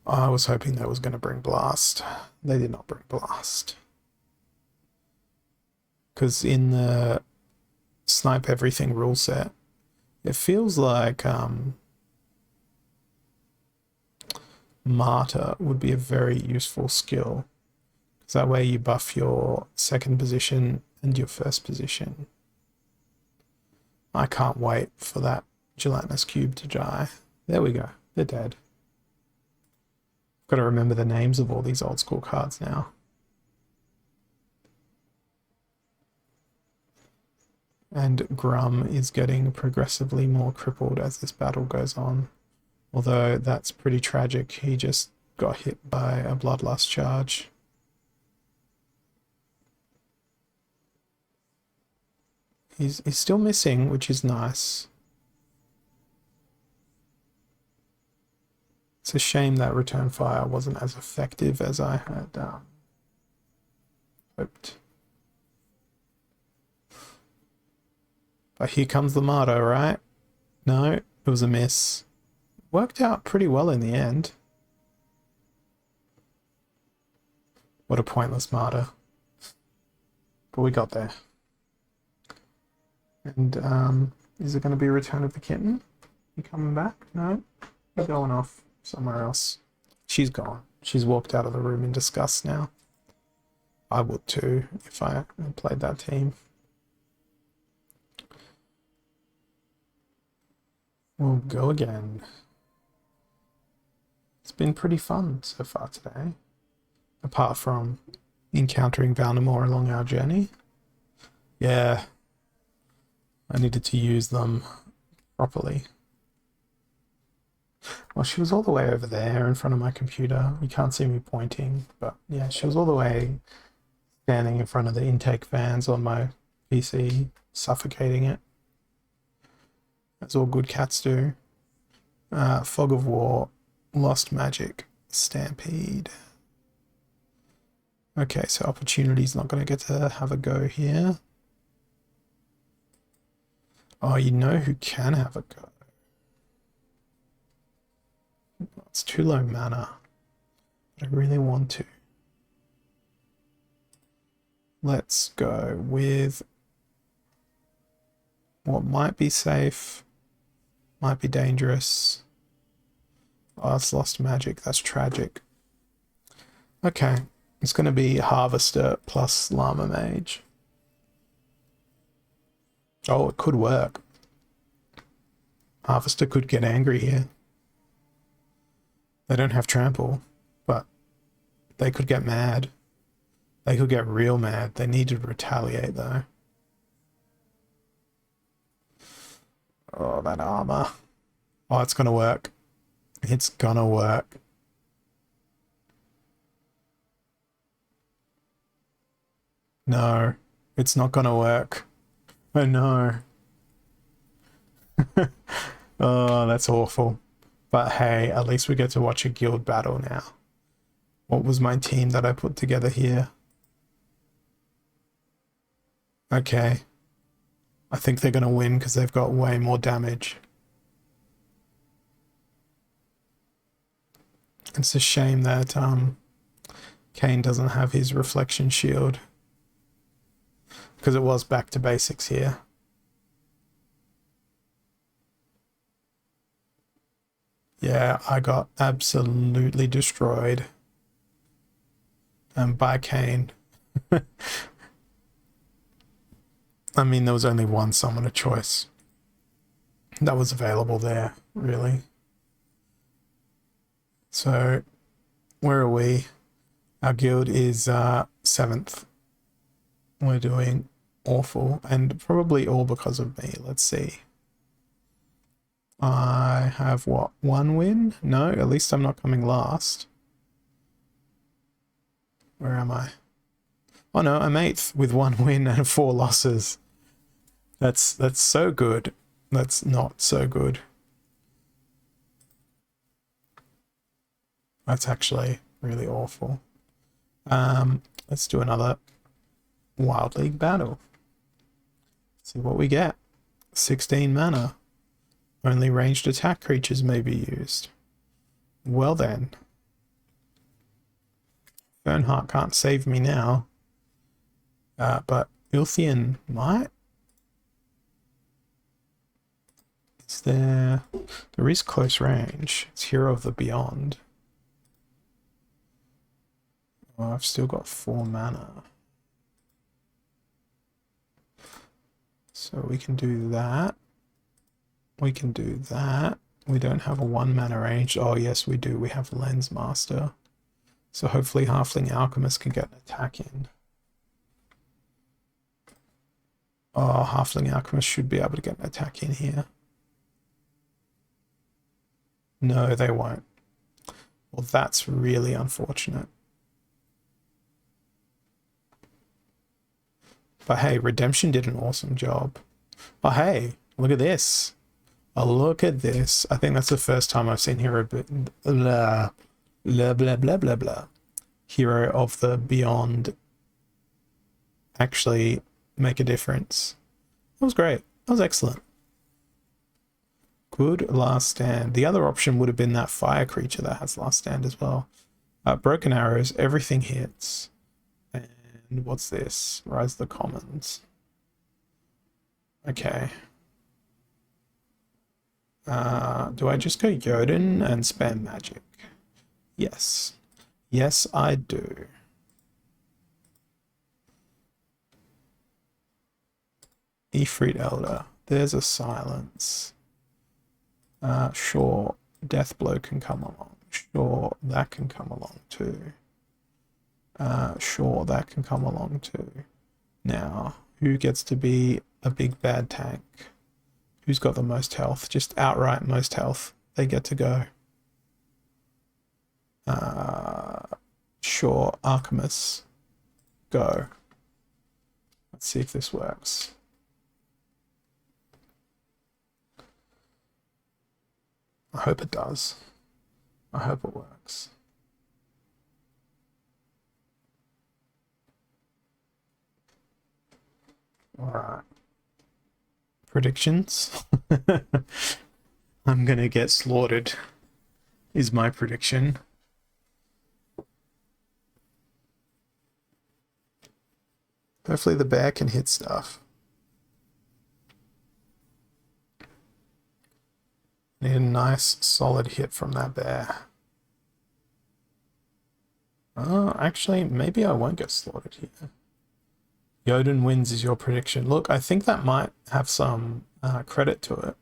I was hoping that was going to bring Blast. They did not bring Blast. Because in the Snipe Everything rule set, it feels like Martyr would be a very useful skill. Because that way you buff your second position and your first position. I can't wait for that gelatinous cube to die. There we go. They're dead. Got to remember the names of all these old school cards now. And Grum is getting progressively more crippled as this battle goes on. Although that's pretty tragic. He just got hit by a Bloodlust charge. he's still missing, which is nice. It's a shame that return fire wasn't as effective as I had hoped. But here comes the martyr, right? No, it was a miss. Worked out pretty well in the end. What a pointless martyr. But we got there. And is it going to be Return of the Kitten? You coming back? No? You're going off somewhere else. She's gone. She's walked out of the room in disgust now. I would too if I played that team. We'll go again. It's been pretty fun so far today. Apart from encountering Vandermoor along our journey. Yeah. I needed to use them properly. Well, she was all the way over there in front of my computer. You can't see me pointing, but yeah, she was all the way standing in front of the intake fans on my PC, suffocating it. As all good cats do. Fog of War, Lost Magic, Stampede. Okay, so Opportunity's not going to get to have a go here. Oh, you know who can have a go? It's too low mana, but I really want to. Let's go with what might be safe, might be dangerous. Oh, it's Lost Magic. That's tragic. Okay, it's going to be Harvester plus Llama Mage. Oh, it could work. Harvester could get angry here. They don't have trample, but they could get mad. They could get real mad. They need to retaliate though. Oh, that armor. Oh, it's gonna work. It's gonna work. No, it's not gonna work. Oh no. Oh, that's awful. But hey, at least we get to watch a guild battle now. What was my team that I put together here? Okay. I think they're going to win because they've got way more damage. It's a shame that Kane doesn't have his reflection shield. Because it was back to basics here. Yeah, I got absolutely destroyed. By Kane. I mean, there was only one summoner choice that was available there, really. So, where are we? Our guild is 7th. We're doing awful, and probably all because of me. Let's see. I have, what, 1 win? No, at least I'm not coming last. Where am I? Oh no, I'm 8th with 1 win and 4 losses. That's so good. That's not so good. That's actually really awful. Let's do another Wild League battle. See what we get. 16 mana. Only ranged attack creatures may be used. Well then. Fernheart can't save me now. But Ilthian might? Is there... There is close range. It's Hero of the Beyond. Oh, I've still got 4 mana. So we can do that. We can do that. We don't have a 1 mana range. Oh yes, we do. We have Lens Master. So hopefully Halfling Alchemist can get an attack in. Oh, Halfling Alchemist should be able to get an attack in here. No, they won't. Well, that's really unfortunate. But hey, Redemption did an awesome job. Oh, hey, look at this. Oh, look at this. I think that's the first time I've seen Hero blah, blah, blah, blah, blah, blah. Hero of the Beyond actually make a difference. That was great. That was excellent. Good last stand. The other option would have been that fire creature that has last stand as well. Broken arrows, everything hits. And what's this? Rise the Commons. Okay. Do I just go Jotun and spam magic? Yes. Yes, I do. Ifrit Elder. There's a silence. Sure. Deathblow can come along. Sure, that can come along too. Sure, that can come along too. Now, who gets to be a big bad tank? Who's got the most health? Just outright most health. They get to go. Sure, Archimus. Go. Let's see if this works. I hope it does. I hope it works. All right. Predictions? I'm gonna get slaughtered, is my prediction. Hopefully the bear can hit stuff. Need a nice solid hit from that bear. Oh, actually, maybe I won't get slaughtered here. Jotun wins is your prediction. Look, I think that might have some credit to it,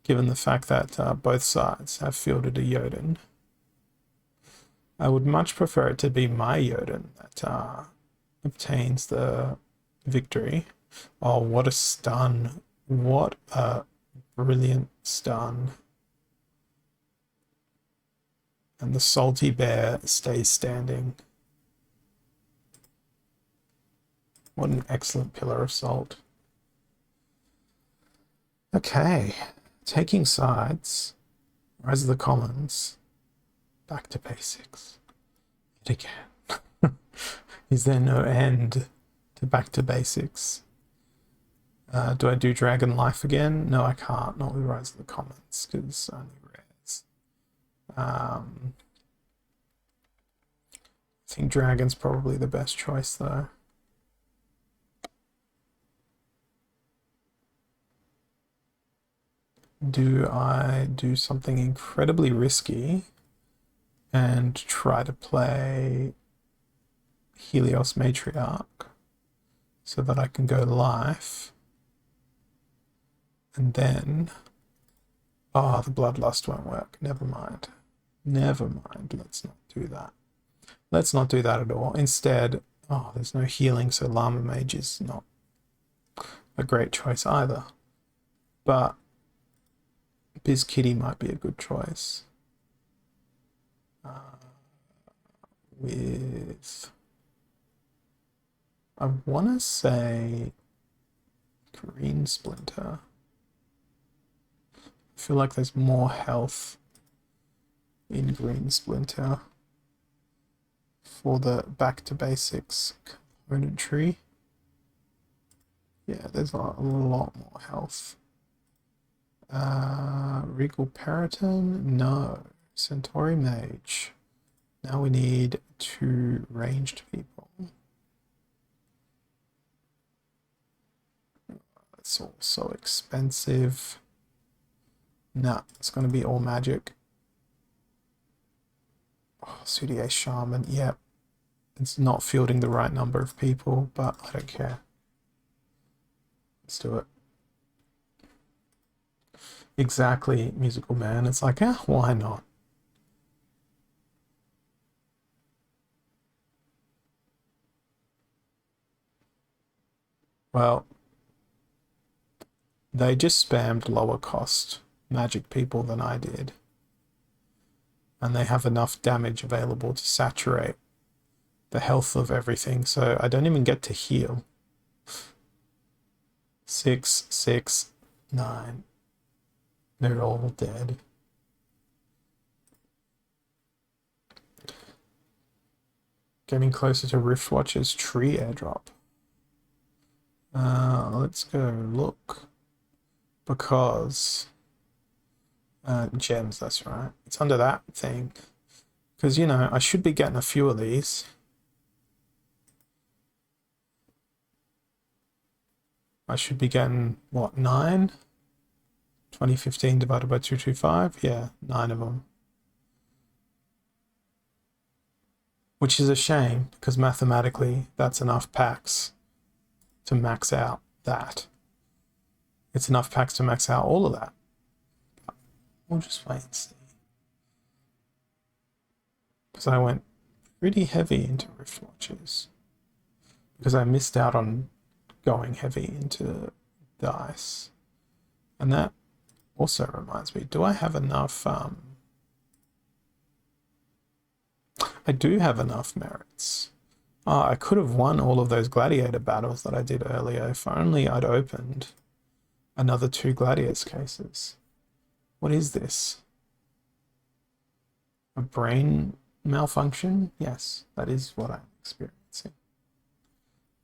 given the fact that both sides have fielded a Jotun. I would much prefer it to be my Jotun that obtains the victory. Oh, what a stun. What a brilliant stun. And the salty bear stays standing. What an excellent pillar of salt. Okay, taking sides. Rise of the Commons. Back to basics. Yet again. Is there no end to back to basics? Do I do Dragon Life again? No, I can't. Not with Rise of the Commons, because only rares. I think Dragon's probably the best choice, though. Do I do something incredibly risky and try to play Helios Matriarch so that I can go life? And then, oh, the Bloodlust won't work. Never mind. Never mind. Let's not do that. Let's not do that at all. Instead, oh, there's no healing, so Llama Mage is not a great choice either. But Biz Kitty might be a good choice. With, I want to say Green Splinter. I feel like there's more health in Green Splinter for the back to basics component tree. Yeah, there's a lot more health. Regal Periton? No. Centauri Mage. Now we need 2 ranged people. That's all so expensive. Nah, it's going to be all magic. Oh, Sudier Shaman, yep. It's not fielding the right number of people, but I don't care. Let's do it. Exactly, Musical Man. It's like, why not? Well, they just spammed lower cost magic people than I did. And they have enough damage available to saturate the health of everything, so I don't even get to heal. 6, 6, 9. They're all dead. Getting closer to Riftwatcher's tree airdrop. Let's go look. Because gems, that's right. It's under that thing. Because, you know, I should be getting a few of these. I should be getting, what, 9? 2015 divided by 225? Yeah, 9 of them. Which is a shame, because mathematically, that's enough packs to max out that. It's enough packs to max out all of that. We'll just wait and see. Because I went pretty heavy into Rift Watches. Because I missed out on going heavy into dice. And that also reminds me, do I have enough... I do have enough merits. I could have won all of those gladiator battles that I did earlier if only I'd opened another 2 gladiators cases. What is this? A brain malfunction? Yes, that is what I'm experiencing.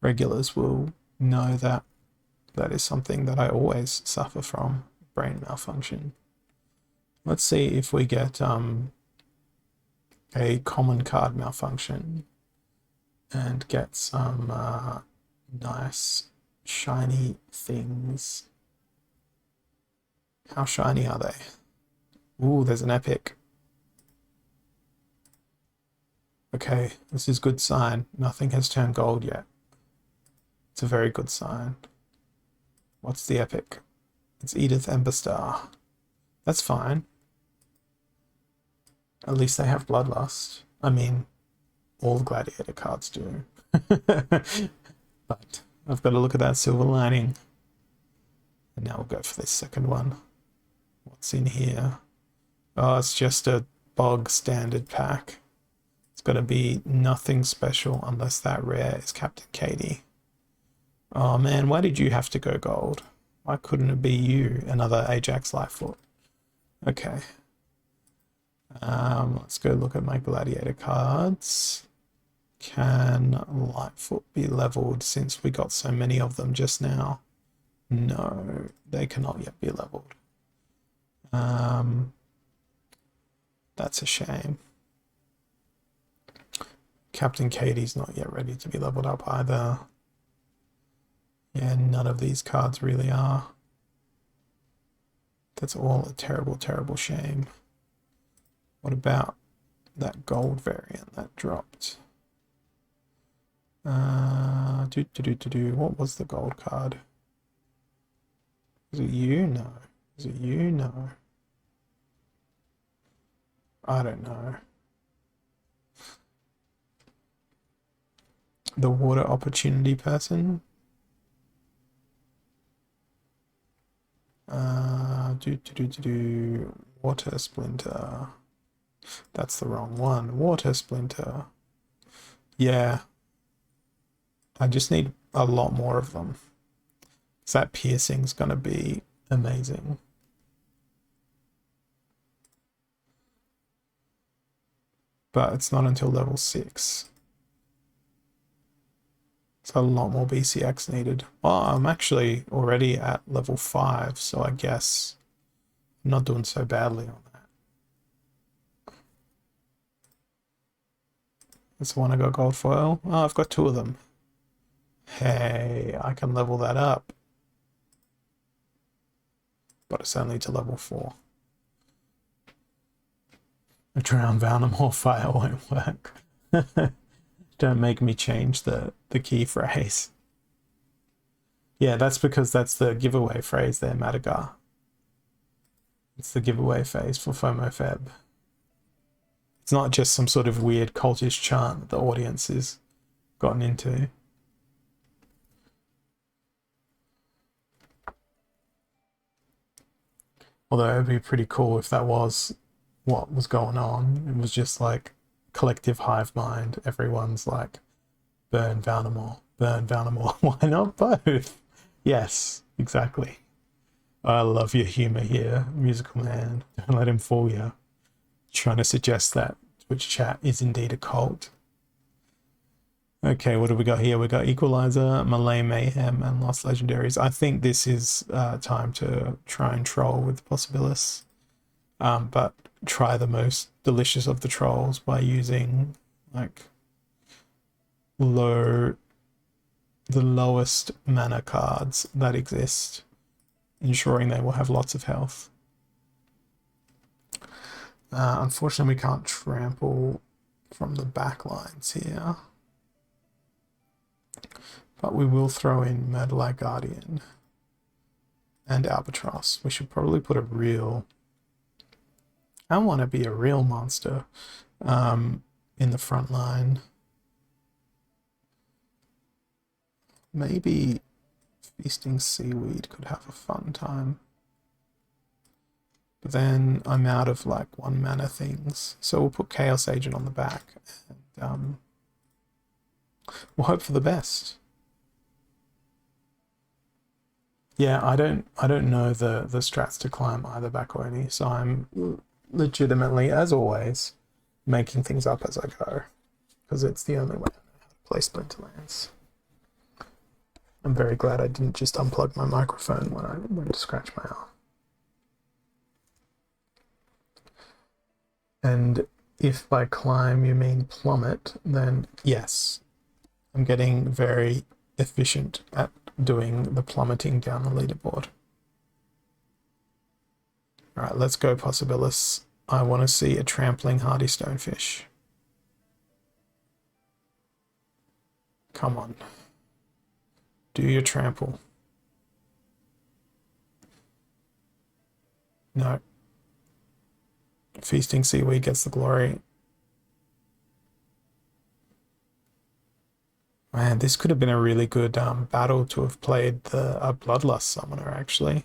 Regulars will know that that is something that I always suffer from, brain malfunction. Let's see if we get a common card malfunction and get some nice shiny things. How shiny are they? Ooh, there's an epic. Okay, this is good sign. Nothing has turned gold yet. It's a very good sign. What's the epic? It's Edith Emberstar. That's fine. At least they have Bloodlust. I mean, all Gladiator cards do. But I've got to look at that silver lining. And now we'll go for this second one. What's in here? Oh, it's just a bog standard pack. It's got to be nothing special unless that rare is Captain Katie. Oh man, why did you have to go gold? Why couldn't it be you, another Ajax Lightfoot? Okay. Let's go look at my gladiator cards. Can Lightfoot be leveled since we got so many of them just now? No, they cannot yet be leveled. That's a shame. Captain Katie's not yet ready to be leveled up either. Yeah, none of these cards really are. That's all a terrible, terrible shame. What about that gold variant that dropped? What was the gold card? Is it you? No. Is it you? No. I don't know. The water opportunity person? Water Splinter. That's the wrong one. Water Splinter. Yeah. I just need a lot more of them. So that piercing's gonna be amazing. But it's not until level 6. It's a lot more BCX needed. Well, I'm actually already at level 5, so I guess I'm not doing so badly on that. That's the one I got gold foil. Oh, I've got 2 of them. Hey, I can level that up. But it's only to level 4. A drown Valnamore fire won't work. Don't make me change the key phrase. Yeah, that's because that's the giveaway phrase there, Madagar. It's the giveaway phase for FOMO Feb. It's not just some sort of weird cultish chant that the audience has gotten into. Although it would be pretty cool if that was what was going on. It was just like collective hive mind. Everyone's like, burn Valnamore, burn Valnamore. Why not both? Yes, Exactly. I love your humor here, musical man. Don't let him fool you. Trying to suggest that Twitch chat is indeed a cult. Okay, what do we got here? We got Equalizer, Malay Mayhem, and Lost Legendaries. I think this is time to try and troll with Possibilis, but try the most delicious of the trolls by using like the lowest mana cards that exist, ensuring they will have lots of health. Unfortunately, we can't trample from the back lines here. But we will throw in Murderlike Guardian and Albatross. We should probably put a real... I want to be a real monster in the front line. Maybe Feasting Seaweed could have a fun time. But then I'm out of like 1 mana things. So we'll put Chaos Agent on the back and we'll hope for the best. Yeah, I don't know the strats to climb either back or any, so I'm legitimately, as always, making things up as I go, because it's the only way I know how to play Splinterlands. I'm very glad I didn't just unplug my microphone when I went to scratch my arm. And if by climb you mean plummet, then yes, I'm getting very efficient at doing the plummeting down the leaderboard. All right, let's go, Possibilis. I want to see a trampling hardy stonefish. Come on. Do your trample. No. Feasting Seaweed gets the glory. Man, this could have been a really good battle to have played the Bloodlust Summoner, actually.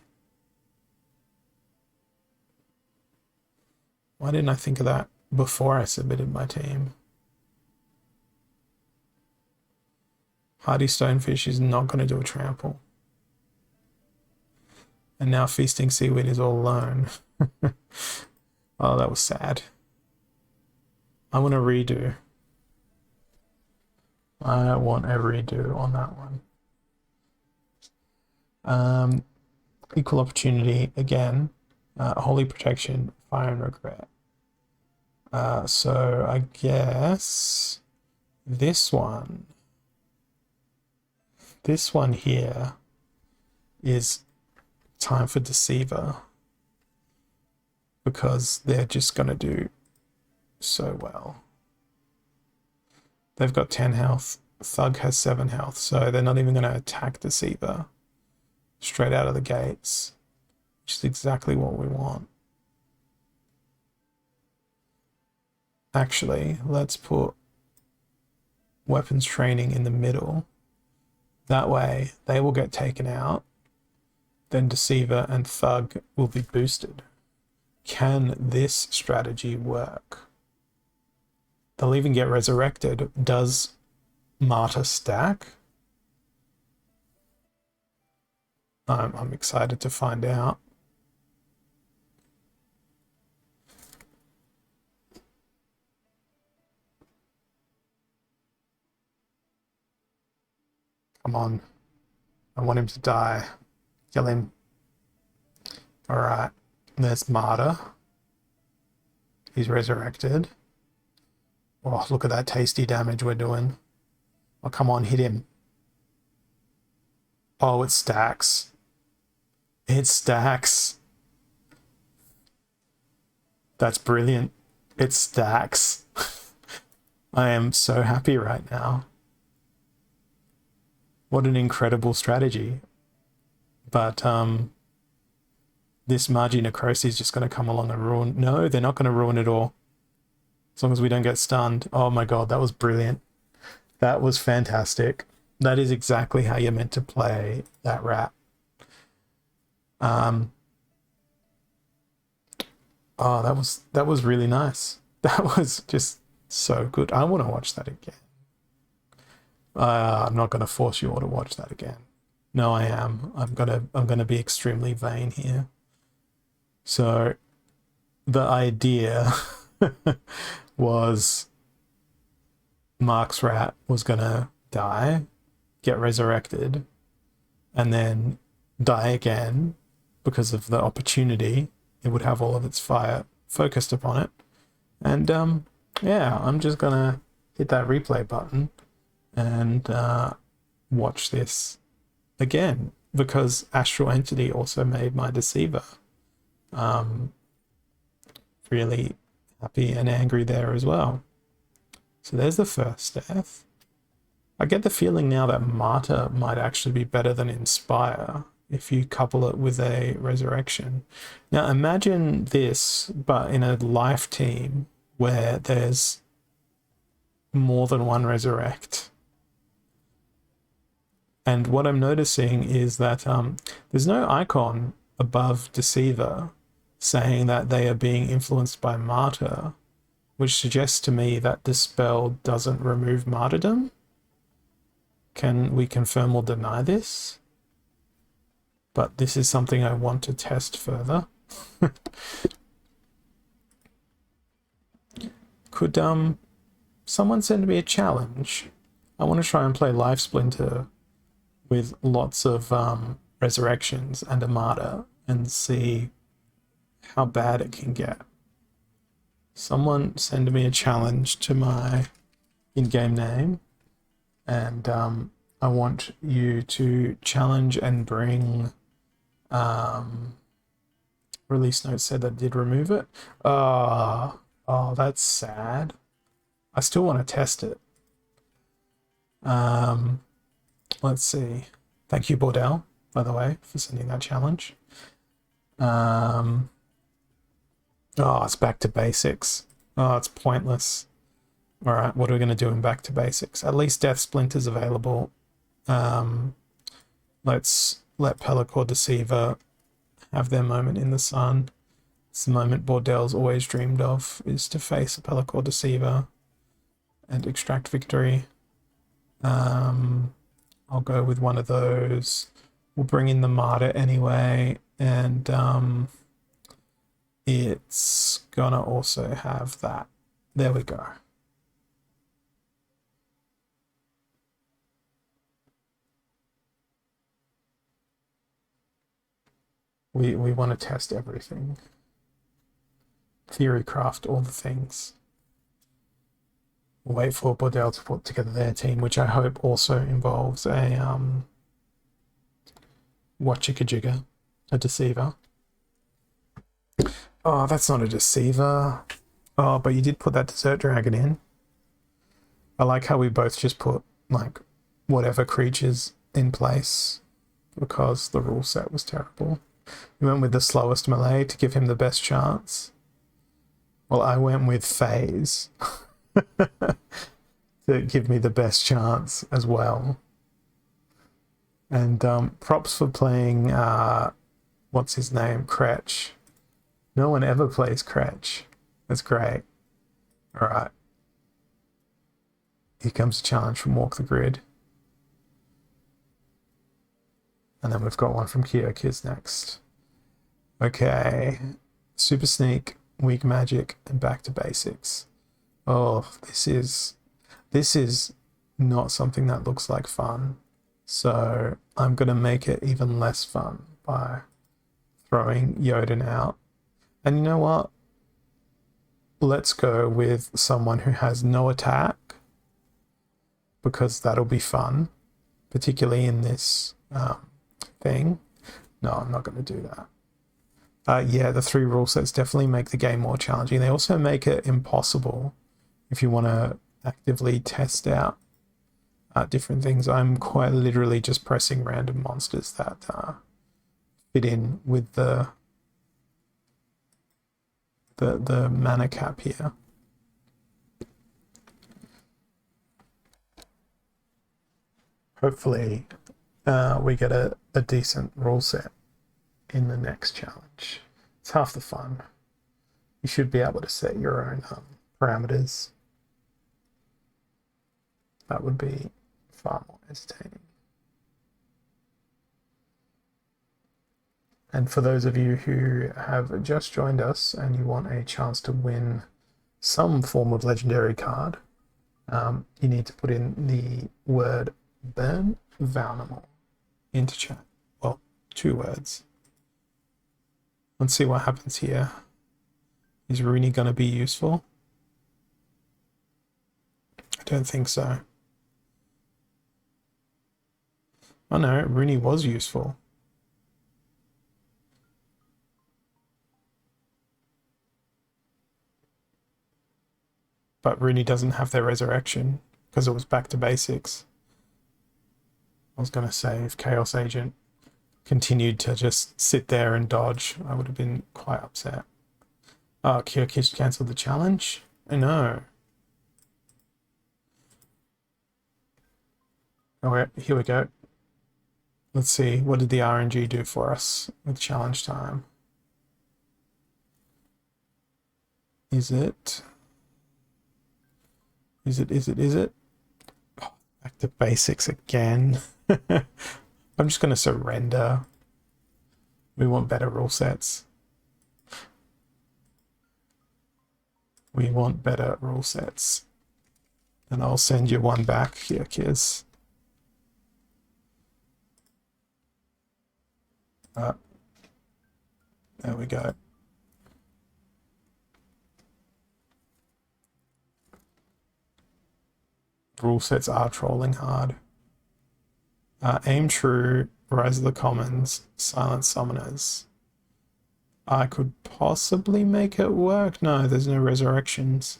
Why didn't I think of that before I submitted my team? Hardy Stonefish is not going to do a trample. And now Feasting Seaweed is all alone. Oh, that was sad. I want a redo. I want a redo on that one. Equal opportunity again. Holy Protection, Fire and Regret. So I guess this one here is time for Deceiver, because they're just going to do so well. They've got 10 health. Thug has 7 health, so they're not even going to attack Deceiver straight out of the gates, which is exactly what we want. Actually, let's put weapons training in the middle. That way, they will get taken out. Then Deceiver and Thug will be boosted. Can this strategy work? They'll even get resurrected. Does Martyr stack? I'm excited to find out. Come on. I want him to die. Kill him. Alright. There's Martyr. He's resurrected. Oh, look at that tasty damage we're doing. Oh, come on, hit him. Oh, it stacks. It stacks. That's brilliant. It stacks. I am so happy right now. What an incredible strategy. But this Magi Necrosi is just going to come along and ruin... No, they're not going to ruin it all. As long as we don't get stunned. Oh my god, that was brilliant. That was fantastic. That is exactly how you're meant to play that rat. Oh, that was really nice. That was just so good. I want to watch that again. I'm not going to force you all to watch that again. No, I am. I'm gonna be extremely vain here. So the idea was Mark's rat was gonna die, get resurrected, and then die again because of the opportunity. It would have all of its fire focused upon it. And yeah, I'm just gonna hit that replay button and watch this again because Astral Entity also made my Deceiver. Really happy and angry there as well. So there's the first death. I get the feeling now that Martyr might actually be better than Inspire if you couple it with a Resurrection. Now imagine this, but in a life team where there's more than one Resurrect. And what I'm noticing is that there's no icon above Deceiver saying that they are being influenced by Martyr, which suggests to me that this spell doesn't remove martyrdom. Can we confirm or deny this? But this is something I want to test further. Could someone send me a challenge? I want to try and play Life Splinter with lots of resurrections and a martyr and see how bad it can get. Someone send me a challenge to my in-game name, and I want you to challenge and bring release note said that did remove it. Oh, that's sad. I still want to test it. Let's see. Thank you, Bordell, by the way, for sending that challenge. Oh, it's back to basics. Oh, it's pointless. All right, what are we going to do in back to basics? At least Death Splinter's available. Let's let Pellicor Deceiver have their moment in the sun. It's the moment Bordell's always dreamed of, is to face a Pellicor Deceiver and extract victory. I'll go with one of those. We'll bring in the Martyr anyway, and it's gonna also have that. There we go. We want to test everything. Theorycraft all the things. We'll wait for Bordell to put together their team, which I hope also involves a Whatchikajigger, a Deceiver. Oh, that's not a Deceiver. Oh, but you did put that Desert Dragon in. I like how we both just put like whatever creatures in place because the rule set was terrible. You went with the slowest melee to give him the best chance. Well, I went with phase to give me the best chance as well. And props for playing, what's his name, Cretch. No one ever plays Cretch. That's great. All right. Here comes a challenge from Walk the Grid. And then we've got one from Kyokiz next. Okay. Super Sneak, Weak Magic, and back to basics. Oh, this is not something that looks like fun. So I'm going to make it even less fun by throwing Yoden out. And you know what? Let's go with someone who has no attack, because that'll be fun, particularly in this thing. No, I'm not going to do that. Yeah, the 3 rule sets definitely make the game more challenging. They also make it impossible if you want to actively test out different things. I'm quite literally just pressing random monsters that fit in with the mana cap here. Hopefully we get a decent rule set in the next challenge. It's half the fun. You should be able to set your own parameters. That would be far more entertaining. And for those of you who have just joined us and you want a chance to win some form of legendary card, you need to put in the word burn Valnimal into chat. Well, 2 words. Let's see what happens here. Is Rooney going to be useful? I don't think so. Oh no, Rooney was useful. But Rooney doesn't have their resurrection because it was back to basics. I was going to say if Chaos Agent continued to just sit there and dodge, I would have been quite upset. Oh, Kyokish cancelled the challenge? I know. Oh, here we go. Let's see, what did the RNG do for us with challenge time? Is it? Oh, back to basics again. I'm just going to surrender. We want better rule sets. We want better rule sets. And I'll send you one back here, kids. There we go. Rule sets are trolling hard. Aim True, Rise of the Commons, Silent Summoners. I could possibly make it work. No, there's no resurrections.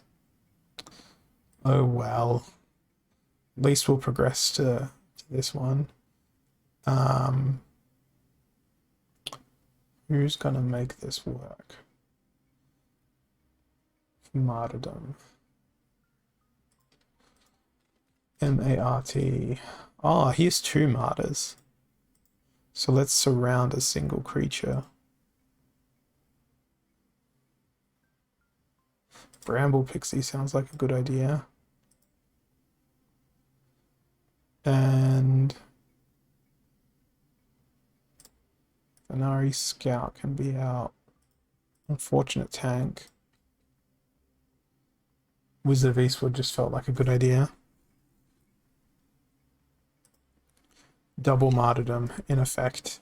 Oh well. At least we'll progress to this one. Who's gonna make this work? Martyrdom. M-A-R-T. Oh, here's 2 martyrs. So let's surround a single creature. Bramble Pixie sounds like a good idea. And Venari Scout can be our unfortunate tank. Wizard of Eastwood just felt like a good idea. Double martyrdom in effect.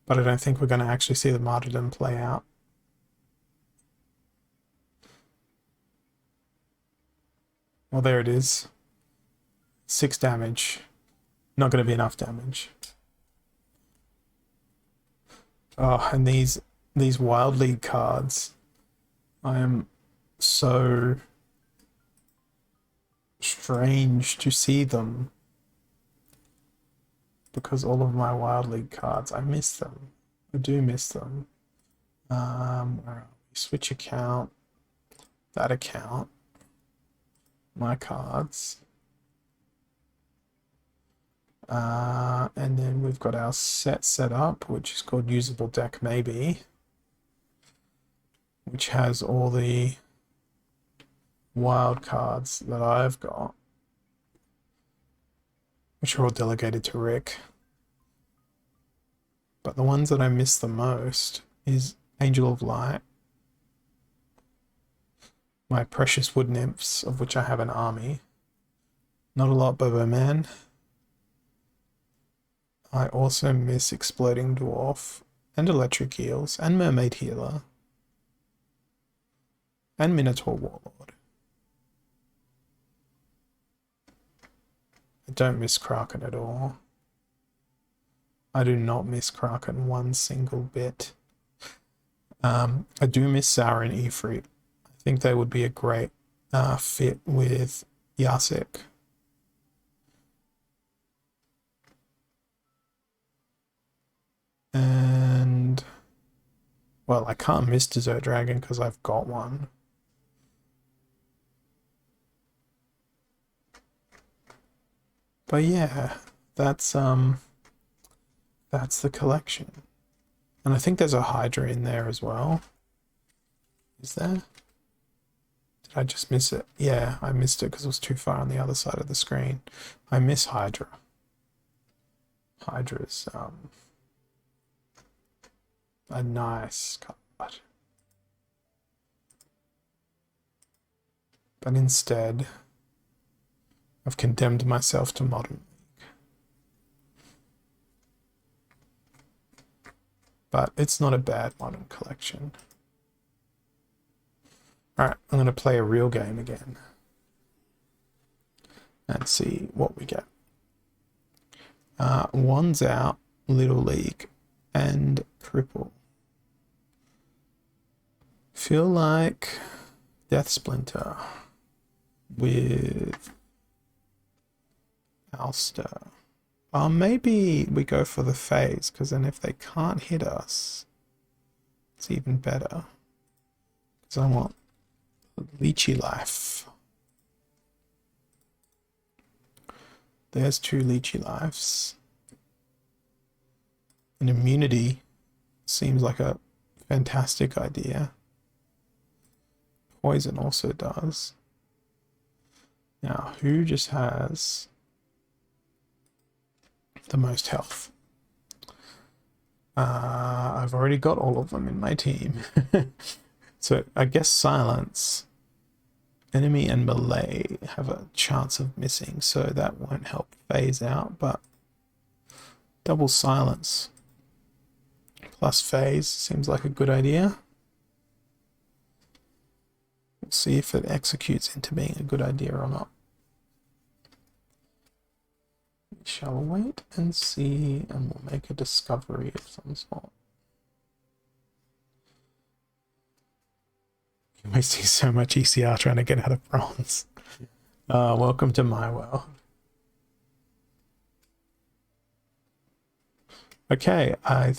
But I don't think we're going to actually see the martyrdom play out. Well, there it is. 6 damage. Not going to be enough damage. Oh, and these Wild League cards. I am so strange to see them. Because all of my Wild League cards, I miss them. I do miss them. Switch account. That account. My cards. And then we've got our set up, which is called Usable Deck Maybe, which has all the wild cards that I've got, which are all delegated to Rick. But the ones that I miss the most is Angel of Light, my Precious Wood Nymphs, of which I have an army. Not a lot, Bobo Man. I also miss Exploding Dwarf, and Electric Eels, and Mermaid Healer, and Minotaur Warlord. I don't miss Kraken at all. I do not miss Kraken one single bit. I do miss Sour and Ifrit. I think they would be a great fit with Yasik. And well, I can't miss Desert Dragon because I've got one. But yeah, that's the collection. And I think there's a Hydra in there as well. Is there? Did I just miss it? Yeah, I missed it because it was too far on the other side of the screen. I miss Hydra. Hydra's a nice card. But instead, I've condemned myself to Modern League. But it's not a bad Modern collection. Alright, I'm going to play a real game again. And see what we get. One's out, Little League, and Cripple. Feel like Death Splinter with Alster. Maybe we go for the phase, because then if they can't hit us, it's even better. Because I want Leechy Life. There's 2 Leechy Lives. And immunity seems like a fantastic idea. Poison also does. Now, who just has the most health? I've already got all of them in my team. So I guess silence. Enemy and melee have a chance of missing, so that won't help phase out, but double silence plus phase seems like a good idea. We'll see if it executes into being a good idea or not. We shall wait and see, and we'll make a discovery of some sort. You're wasting so much ECR trying to get out of bronze. Welcome to my world. Okay, I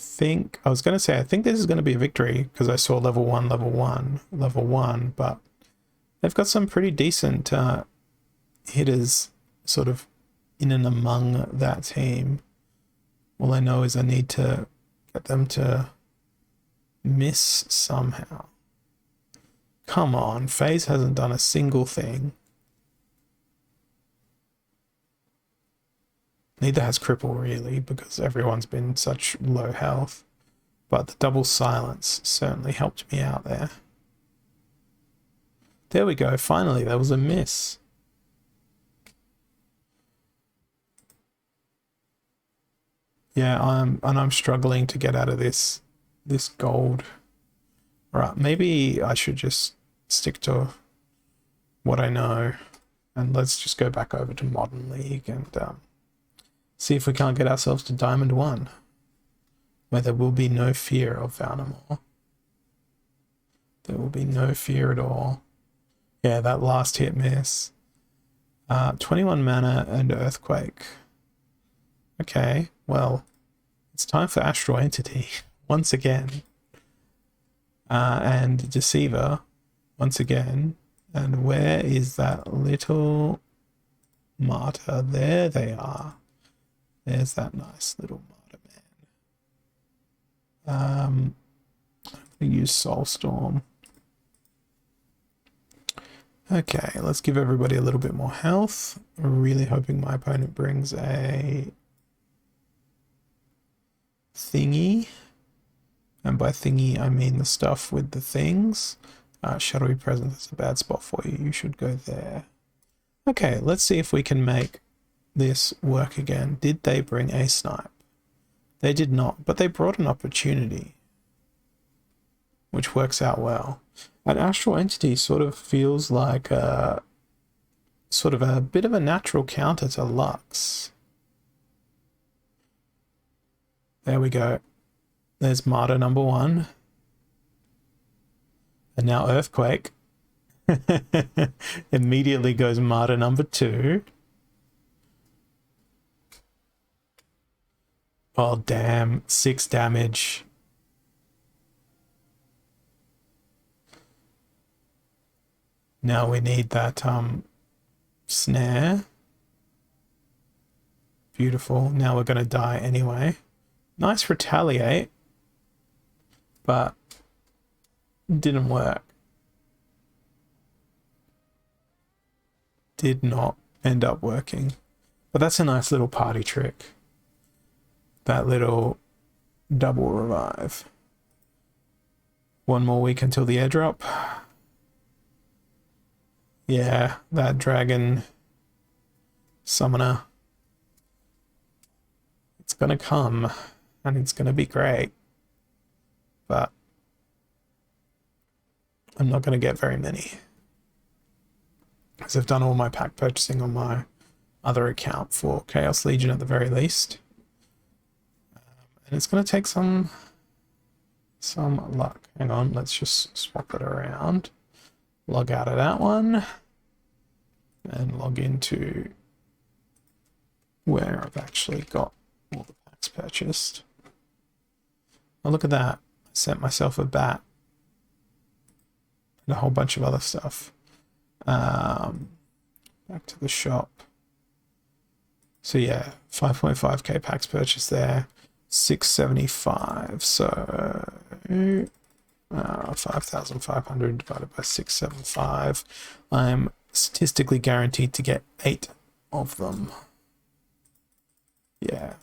was going to say, I think this is going to be a victory because I saw level 1, but they've got some pretty decent hitters sort of in and among that team. All I know is I need to get them to miss somehow. Come on, FaZe hasn't done a single thing. Neither has Cripple, really, because everyone's been such low health. But the double silence certainly helped me out there. There we go, finally, there was a miss. Yeah, I'm struggling to get out of this gold. Alright, maybe I should just stick to what I know, and let's just go back over to Modern League and see if we can't get ourselves to Diamond 1, where there will be no fear of Valnamore. There will be no fear at all. Yeah, that last hit miss. 21 mana and Earthquake. Okay, well, it's time for Astral Entity once again. And Deceiver once again. And where is that little martyr? There they are. There's that nice little martyr man. I'm going to use Soulstorm. Okay, let's give everybody a little bit more health. I'm really hoping my opponent brings a thingy. And by thingy, I mean the stuff with the things. Shadowy Presence is a bad spot for you. You should go there. Okay, let's see if we can make this work again. Did they bring a snipe? They did not, but they brought an opportunity, which works out well. An Astral Entity sort of feels like a bit of a natural counter to Lux. There we go. There's Martyr number 1. And now Earthquake. Immediately goes Martyr number 2. Oh, damn. 6 damage. Now we need that snare. Beautiful. Now we're going to die anyway. Nice retaliate. But didn't work. Did not end up working. But that's a nice little party trick. That little double revive. One more week until the airdrop. Yeah, that dragon summoner. It's gonna come, and it's gonna be great. But I'm not gonna get very many. Because I've done all my pack purchasing on my other account for Chaos Legion at the very least. And it's gonna take some luck. Hang on, let's just swap it around. Log out of that one. And log into where I've actually got all the packs purchased. Oh, look at that. I sent myself a bat. And a whole bunch of other stuff. Back to the shop. So yeah, 5.5k packs purchased there. 675. So 5,500 divided by 675. I'm statistically guaranteed to get 8 of them. Yeah.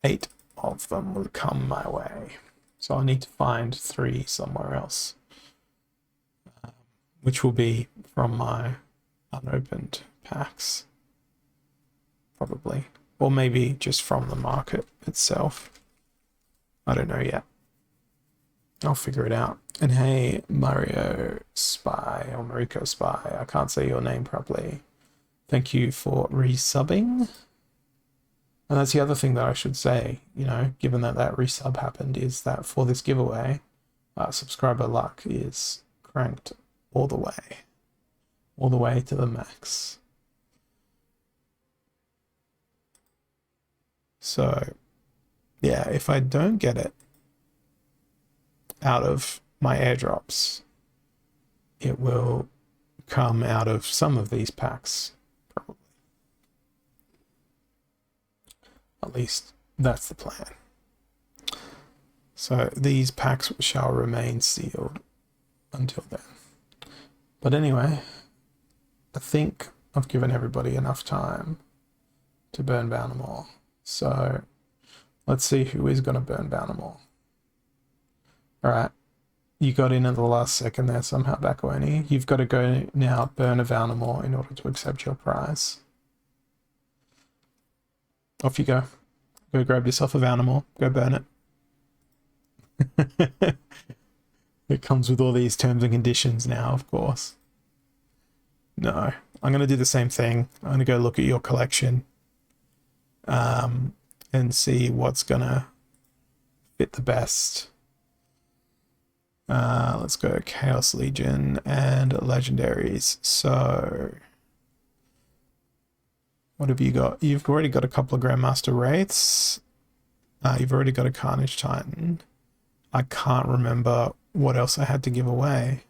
8 of them will come my way. So I'll need to find 3 somewhere else. Which will be from my unopened packs. Probably. Or maybe just from the market itself. I don't know yet. I'll figure it out. And hey, Mario Spy, or Mariko Spy, I can't say your name properly. Thank you for resubbing. And that's the other thing that I should say, you know, given that that resub happened, is that for this giveaway, subscriber luck is cranked all the way to the max. So, yeah, if I don't get it out of my airdrops, it will come out of some of these packs, probably. At least that's the plan. So these packs shall remain sealed until then. But anyway, I think I've given everybody enough time to burn Bounamore. So let's see who is going to burn Bounamore. Alright, you got in at the last second there somehow, Bakawani. You've got to go now burn a Bounamore in order to accept your prize. Off you go. Go grab yourself a Bounamore. Go burn it. It comes with all these terms and conditions now, of course. No, I'm going to do the same thing. I'm going to go look at your collection and see what's going to fit the best. Let's go Chaos Legion and Legendaries. So, what have you got? You've already got a couple of Grandmaster Wraiths. You've already got a Carnage Titan. I can't remember what else I had to give away.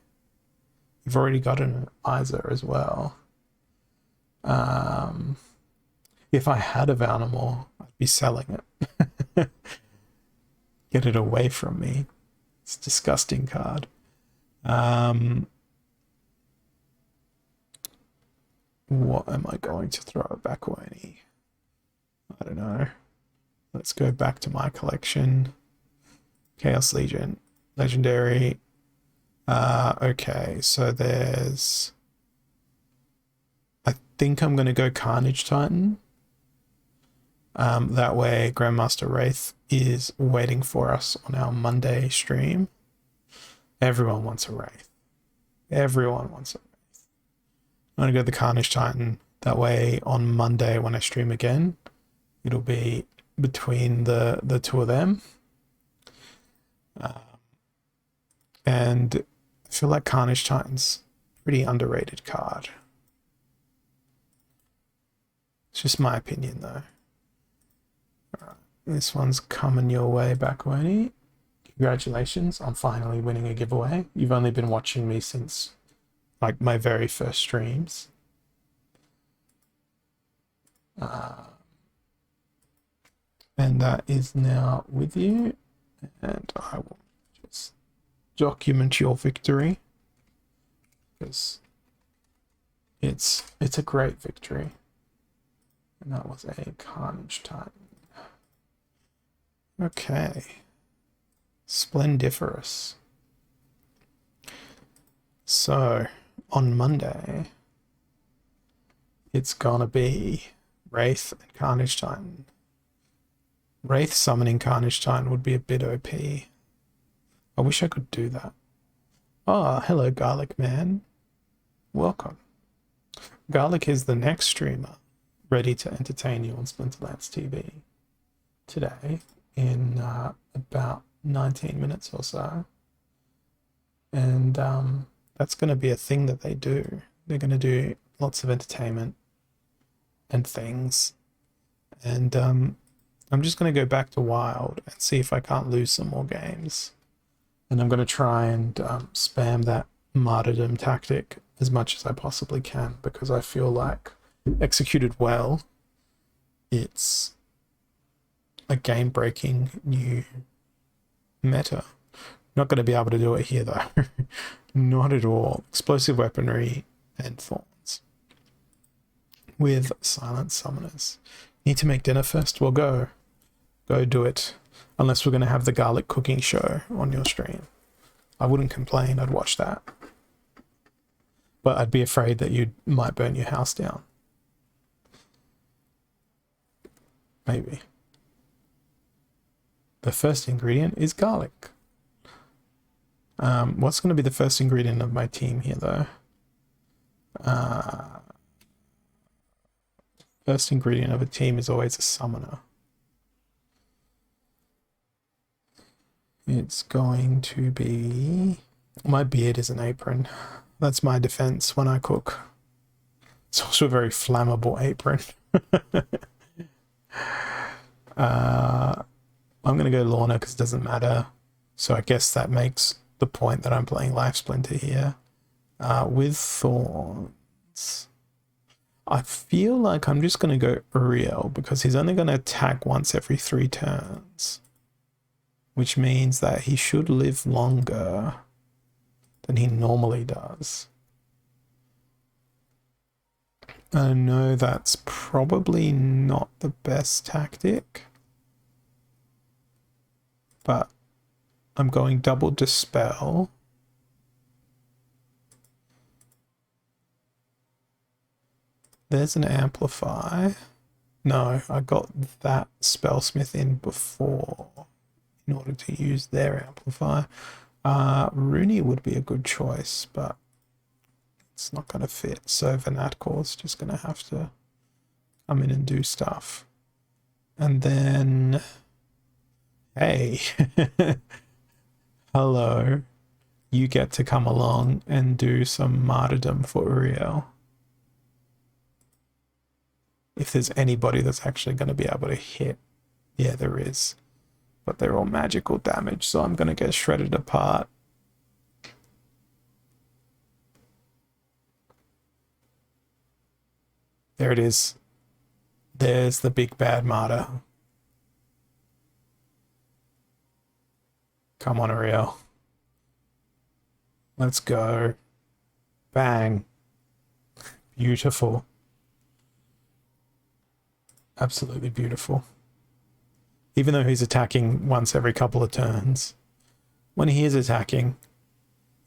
You've already got an Isa as well. If I had a Bounamore, I'd be selling it. Get it away from me. It's a disgusting card. What am I going to throw back away? I don't know. Let's go back to my collection. Chaos Legion. Legendary. Okay, so there's... I think I'm going to go Carnage Titan. That way Grandmaster Wraith is waiting for us on our Monday stream. Everyone wants a Wraith. Everyone wants a Wraith. I'm going to go the Carnage Titan. That way on Monday when I stream again, it'll be between the two of them. And I feel like Carnage Titan's a pretty underrated card. It's just my opinion though. Alright, this one's coming your way, Bakawani. Congratulations on finally winning a giveaway. You've only been watching me since like my very first streams. And that is now with you. And I will just document your victory because it's a great victory. And that was a Carnage Titan. Okay. Splendiferous. So, on Monday, it's gonna be Wraith and Carnage Titan. Wraith summoning Carnage Titan would be a bit OP. I wish I could do that. Oh, hello, Garlic Man. Welcome. Garlic is the next streamer ready to entertain you on Splinterlands TV today in about 19 minutes or so. And that's going to be a thing that they do. They're going to do lots of entertainment and things. And I'm just going to go back to Wild and see if I can't lose some more games. And I'm going to try and spam that martyrdom tactic as much as I possibly can, because I feel like, executed well, it's a game-breaking new meta. Not going to be able to do it here though. Not at all. Explosive weaponry and thorns with silent summoners. Need to make dinner first? Well, go do it. Unless we're going to have the garlic cooking show on your stream. I wouldn't complain. I'd watch that. But I'd be afraid that you might burn your house down. Maybe. The first ingredient is garlic. What's going to be the first ingredient of my team here, though? First ingredient of a team is always a summoner. It's going to be... My beard is an apron. That's my defense when I cook. It's also a very flammable apron. I'm going to go Lorna because it doesn't matter. So I guess that makes the point that I'm playing Life Splinter here. With Thorns. I feel like I'm just going to go Uriel because he's only going to attack once every 3 turns. Which means that he should live longer than he normally does. I know that's probably not the best tactic, but I'm going double dispel. There's an amplify. No, I got that spellsmith in before in order to use their amplify. Rooney would be a good choice, but it's not going to fit. So Vanatkor's just going to have to come in and do stuff. And then, hey, hello, you get to come along and do some martyrdom for Uriel. If there's anybody that's actually going to be able to hit, yeah, there is. But they're all magical damage, so I'm going to get shredded apart. There it is. There's the big bad martyr. Come on, Uriel. Let's go. Bang. Beautiful. Absolutely beautiful. Even though he's attacking once every couple of turns, when he is attacking,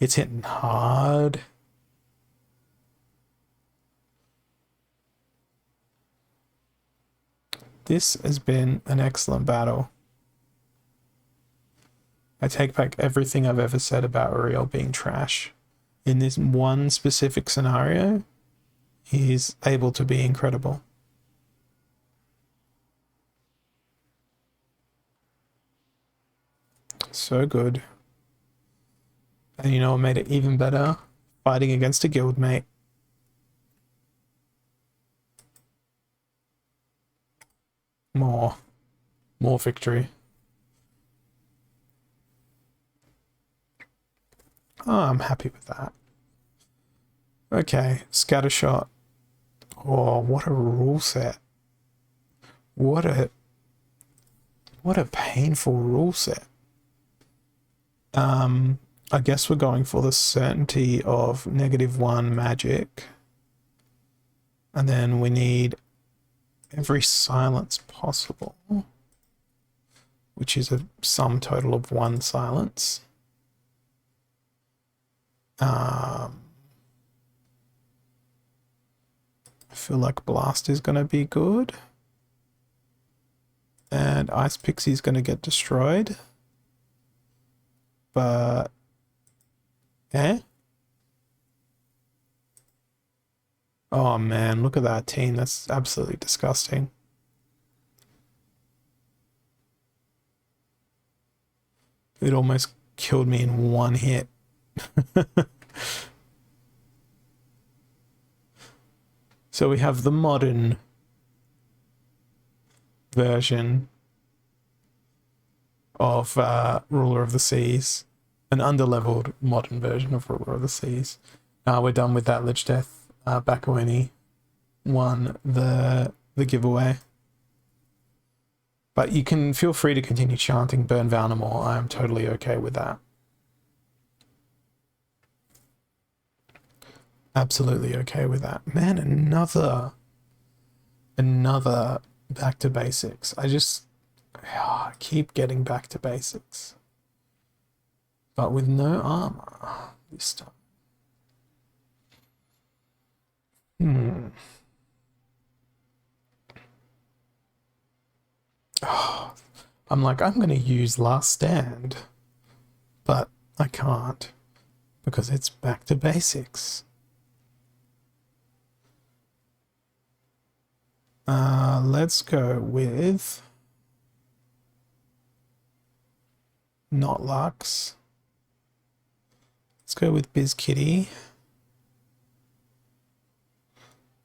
it's hitting hard. This has been an excellent battle. I take back everything I've ever said about Uriel being trash. In this one specific scenario, he's able to be incredible. So good. And you know what made it even better? Fighting against a guildmate. More victory. Oh, I'm happy with that. Okay, scattershot. Oh, what a rule set. What a painful rule set. I guess we're going for the certainty of -1 magic. And then we need every silence possible. which is a sum total of 1 silence. I feel like Blast is going to be good. And Ice Pixie is going to get destroyed. But... Oh man, look at that team. That's absolutely disgusting. It almost killed me in one hit. So we have the modern version of Ruler of the Seas, an underleveled modern version of Ruler of the Seas. We're done with that Lich Death. Bakuini won the giveaway. But you can feel free to continue chanting Burn Valnamore. I am totally okay with that. Absolutely okay with that. Man, another back to basics. I keep getting back to basics. But with no armor this time. Oh, I'm like, I'm going to use Last Stand. But I can't. Because it's back to basics. Let's go with... Not Lux. Let's go with Biz Kitty.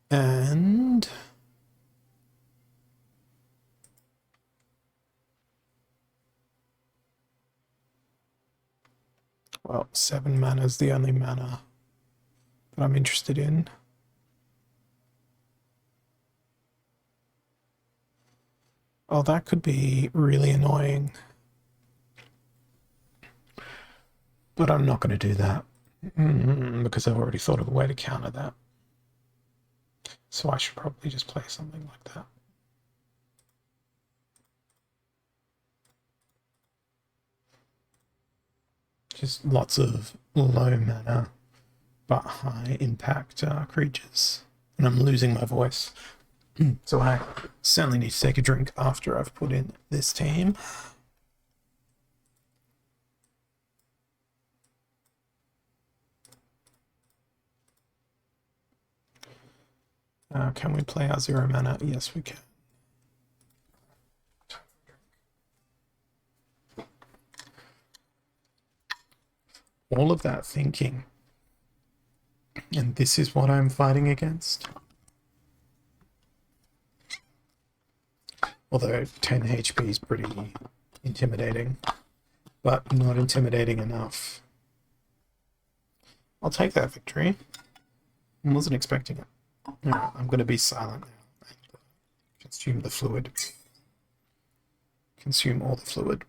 And... Well, 7 mana is the only mana that I'm interested in. Oh, that could be really annoying. But I'm not going to do that. Because I've already thought of a way to counter that. So I should probably just play something like that. Just lots of low mana but high impact creatures. And I'm losing my voice. So I certainly need to take a drink after I've put in this team. Can we play our 0 mana? Yes, we can. All of that thinking. And this is what I'm fighting against. Although 10 HP is pretty intimidating, but not intimidating enough. I'll take that victory. I wasn't expecting it. Alright, I'm going to be silent now and consume the fluid. Consume all the fluid.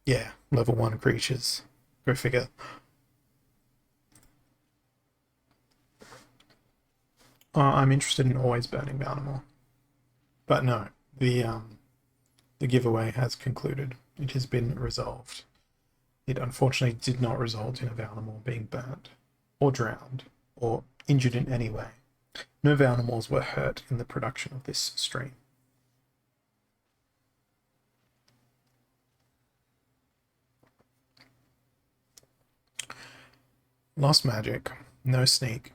Yeah, level 1 creatures. Go figure. I'm interested in always burning Valnamore. But no, the giveaway has concluded. It has been resolved. It unfortunately did not result in a Valnamore being burnt, or drowned, or injured in any way. No Valnamores were hurt in the production of this stream. Lost Magic, no sneak,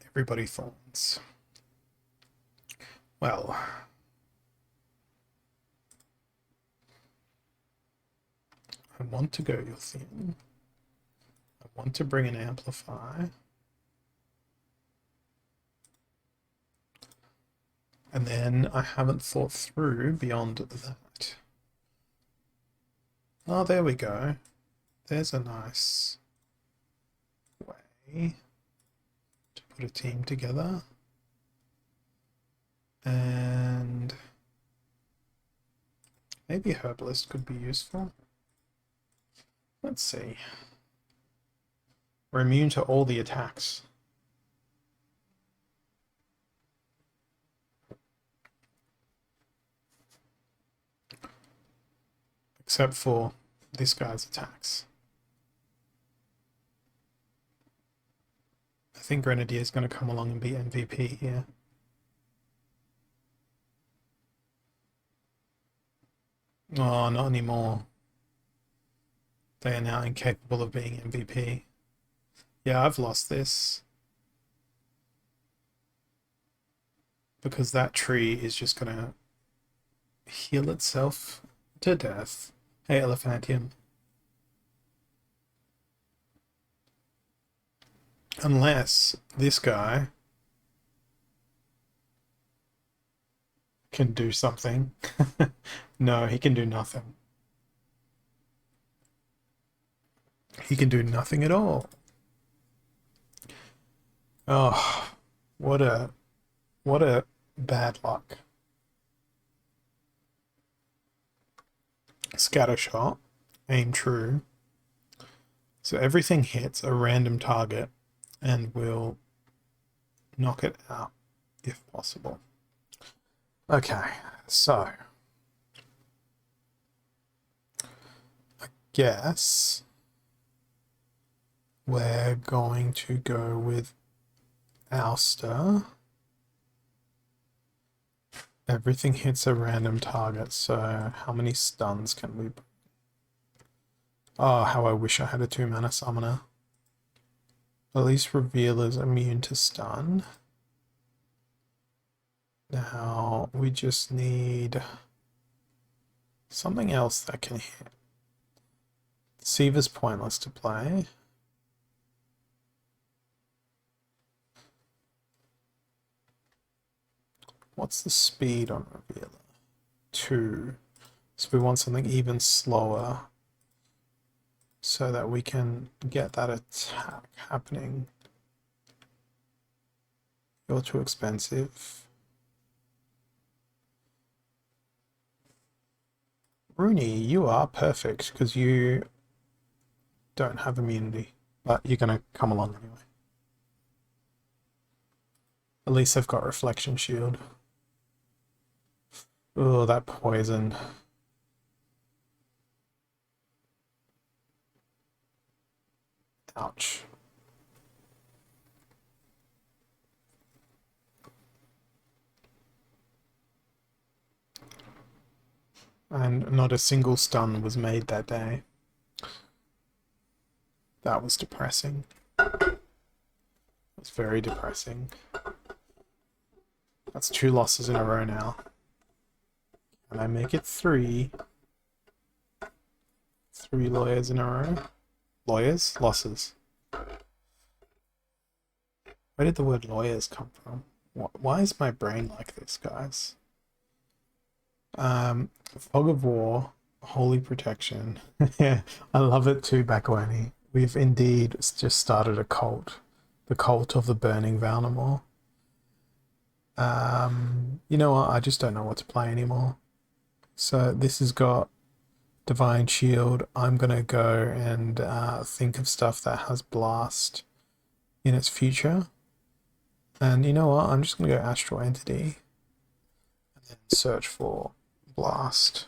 everybody thorns. Well, I want to go your thin. I want to bring an amplify. And then I haven't thought through beyond that. Oh, there we go. There's a nice way to put a team together. And maybe a herbalist could be useful. Let's see. We're immune to all the attacks. except for this guy's attacks. I think Grenadier is going to come along and be MVP here. Oh, not anymore. They are now incapable of being MVP. Yeah, I've lost this. Because that tree is just going to heal itself to death. Hey, Elephantium. Unless this guy can do something. No, he can do nothing. He can do nothing at all. Oh, what a bad luck. Scatter shot, aim true. So everything hits a random target and will knock it out if possible. Okay, so I guess we're going to go with Ouster. Everything hits a random target, so how many stuns can we... Oh, how I wish I had a 2-mana summoner. At least Revealer's immune to stun. Now, we just need something else that can hit. Seaver's pointless to play. What's the speed on Revealer? 2. So we want something even slower so that we can get that attack happening. You're too expensive. Rooney, you are perfect because you don't have immunity, but you're going to come along anyway. At least they've got Reflection Shield. Oh, that poison. Ouch. And not a single stun was made that day. That was depressing. It was very depressing. That's 2 losses in a row now. Can I make it 3? 3 lawyers in a row? Lawyers? Losses. Where did the word lawyers come from? Why is my brain like this, guys? Fog of War, Holy Protection. Yeah, I love it too, Bakwani. We've indeed just started a cult. The cult of the Burning Valnamore. You know what? I just don't know what to play anymore. So this has got Divine Shield. I'm going to go and think of stuff that has Blast in its future. And you know what? I'm just going to go Astral Entity and then search for Blast.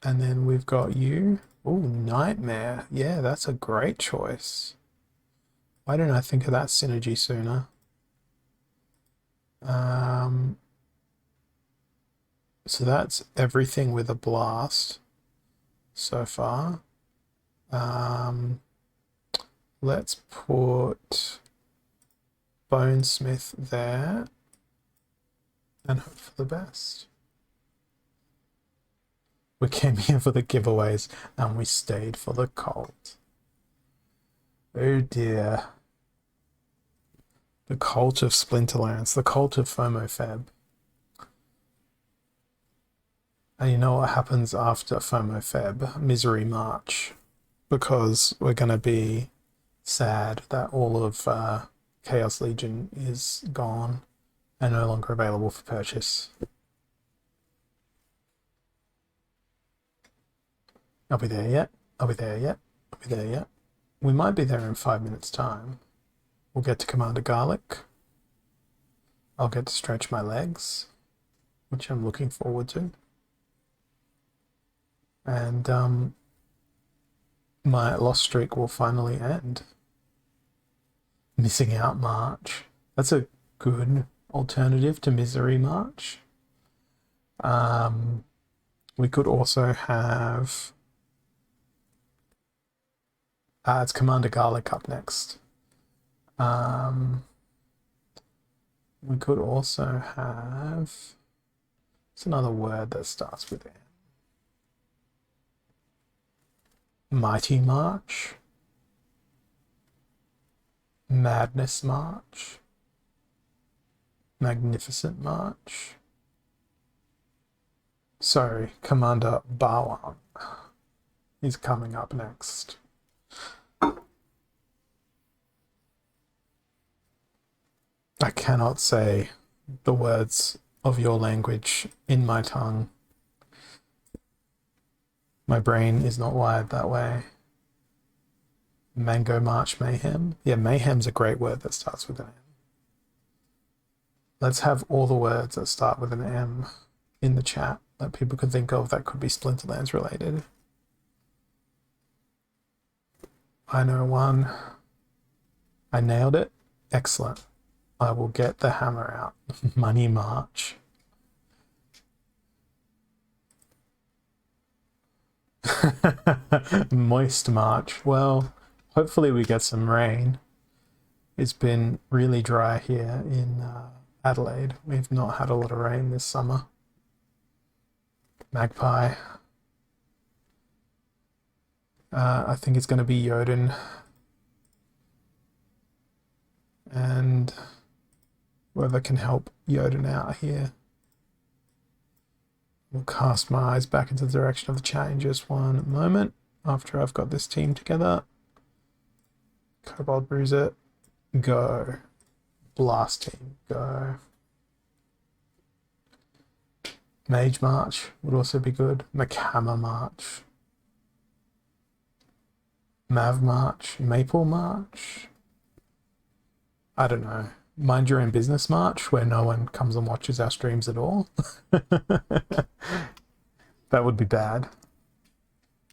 And then we've got you. Oh, Nightmare. Yeah, that's a great choice. Why didn't I think of that synergy sooner? So that's everything with a blast so far. Let's put Bonesmith there and hope for the best. We came here for the giveaways and we stayed for the cult. Oh dear. The cult of Splinterlands, the cult of FOMO-Feb. And you know what happens after FOMO-Feb? Misery March. Because we're going to be sad that all of Chaos Legion is gone and no longer available for purchase. Are we there yet? Are we there yet? Are we there yet? We might be there in 5 minutes' time. We'll get to Commander Garlic. I'll get to stretch my legs. which I'm looking forward to. And my lost streak will finally end. Missing out March. That's a good alternative to Misery March. We could also have... it's Commander Garlic up next. We could also have... It's another word that starts with M. Mighty March. Madness March. Magnificent March. Sorry, Commander Bawang. He's coming up next. I cannot say the words of your language in my tongue. My brain is not wired that way. Mango March Mayhem. Yeah, Mayhem's a great word that starts with an M. Let's have all the words that start with an M in the chat that people could think of that could be Splinterlands related. I know one. I nailed it. Excellent. I will get the hammer out. Money March. Moist March. Well, hopefully we get some rain. It's been really dry here in Adelaide. We've not had a lot of rain this summer. Magpie. I think it's going to be Jotun. And whoever can help Jotun out here. We'll cast my eyes back into the direction of the chain just one moment after I've got this team together. Kobold Bruiser, go. Blast Team, go. Mage March would also be good. Machammer March. Mav March. Maple March. I don't know. Mind Your Own Business March, where no one comes and watches our streams at all. That would be bad.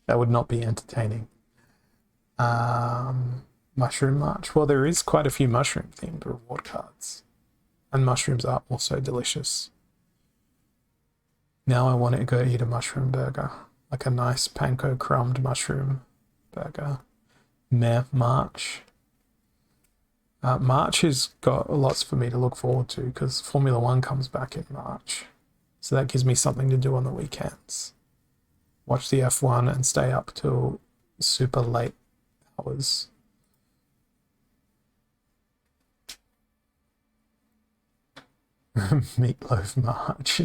That would not be entertaining. Mushroom March. Well, there is quite a few mushroom themed reward cards. And mushrooms are also delicious. Now I want to go eat a mushroom burger. Like a nice panko crumbed mushroom burger. Meh March. March has got lots for me to look forward to because Formula One comes back in March. So that gives me something to do on the weekends. Watch the F1 and stay up till super late hours. Meatloaf March.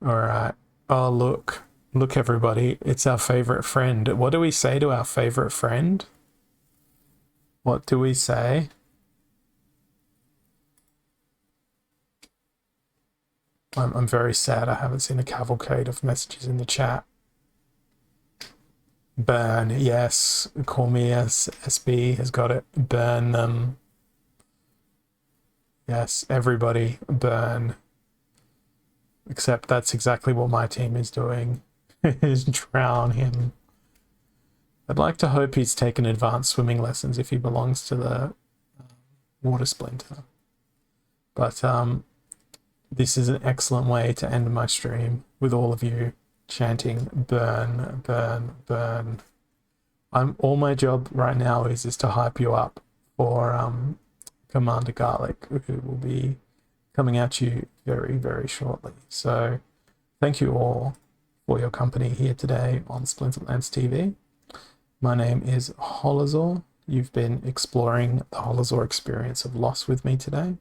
All right. Oh, look. Look, everybody. It's our favorite friend. What do we say to our favorite friend? What do we say? I'm very sad I haven't seen a cavalcade of messages in the chat. Burn, yes. Call me as SB has got it. Burn them. Yes, everybody burn. Except that's exactly what my team is doing. Is drown him. I'd like to hope he's taken advanced swimming lessons if he belongs to the water splinter. But this is an excellent way to end my stream with all of you chanting burn, burn, burn. All my job right now is to hype you up for Commander Garlic, who will be coming at you very, very shortly. So thank you all for your company here today on Splinterlands TV. My name is Holazor. You've been exploring the Holazor experience of loss with me today,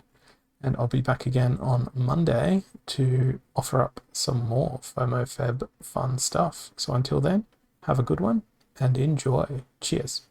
and I'll be back again on Monday to offer up some more FOMO Feb fun stuff. So until then, have a good one and enjoy. Cheers.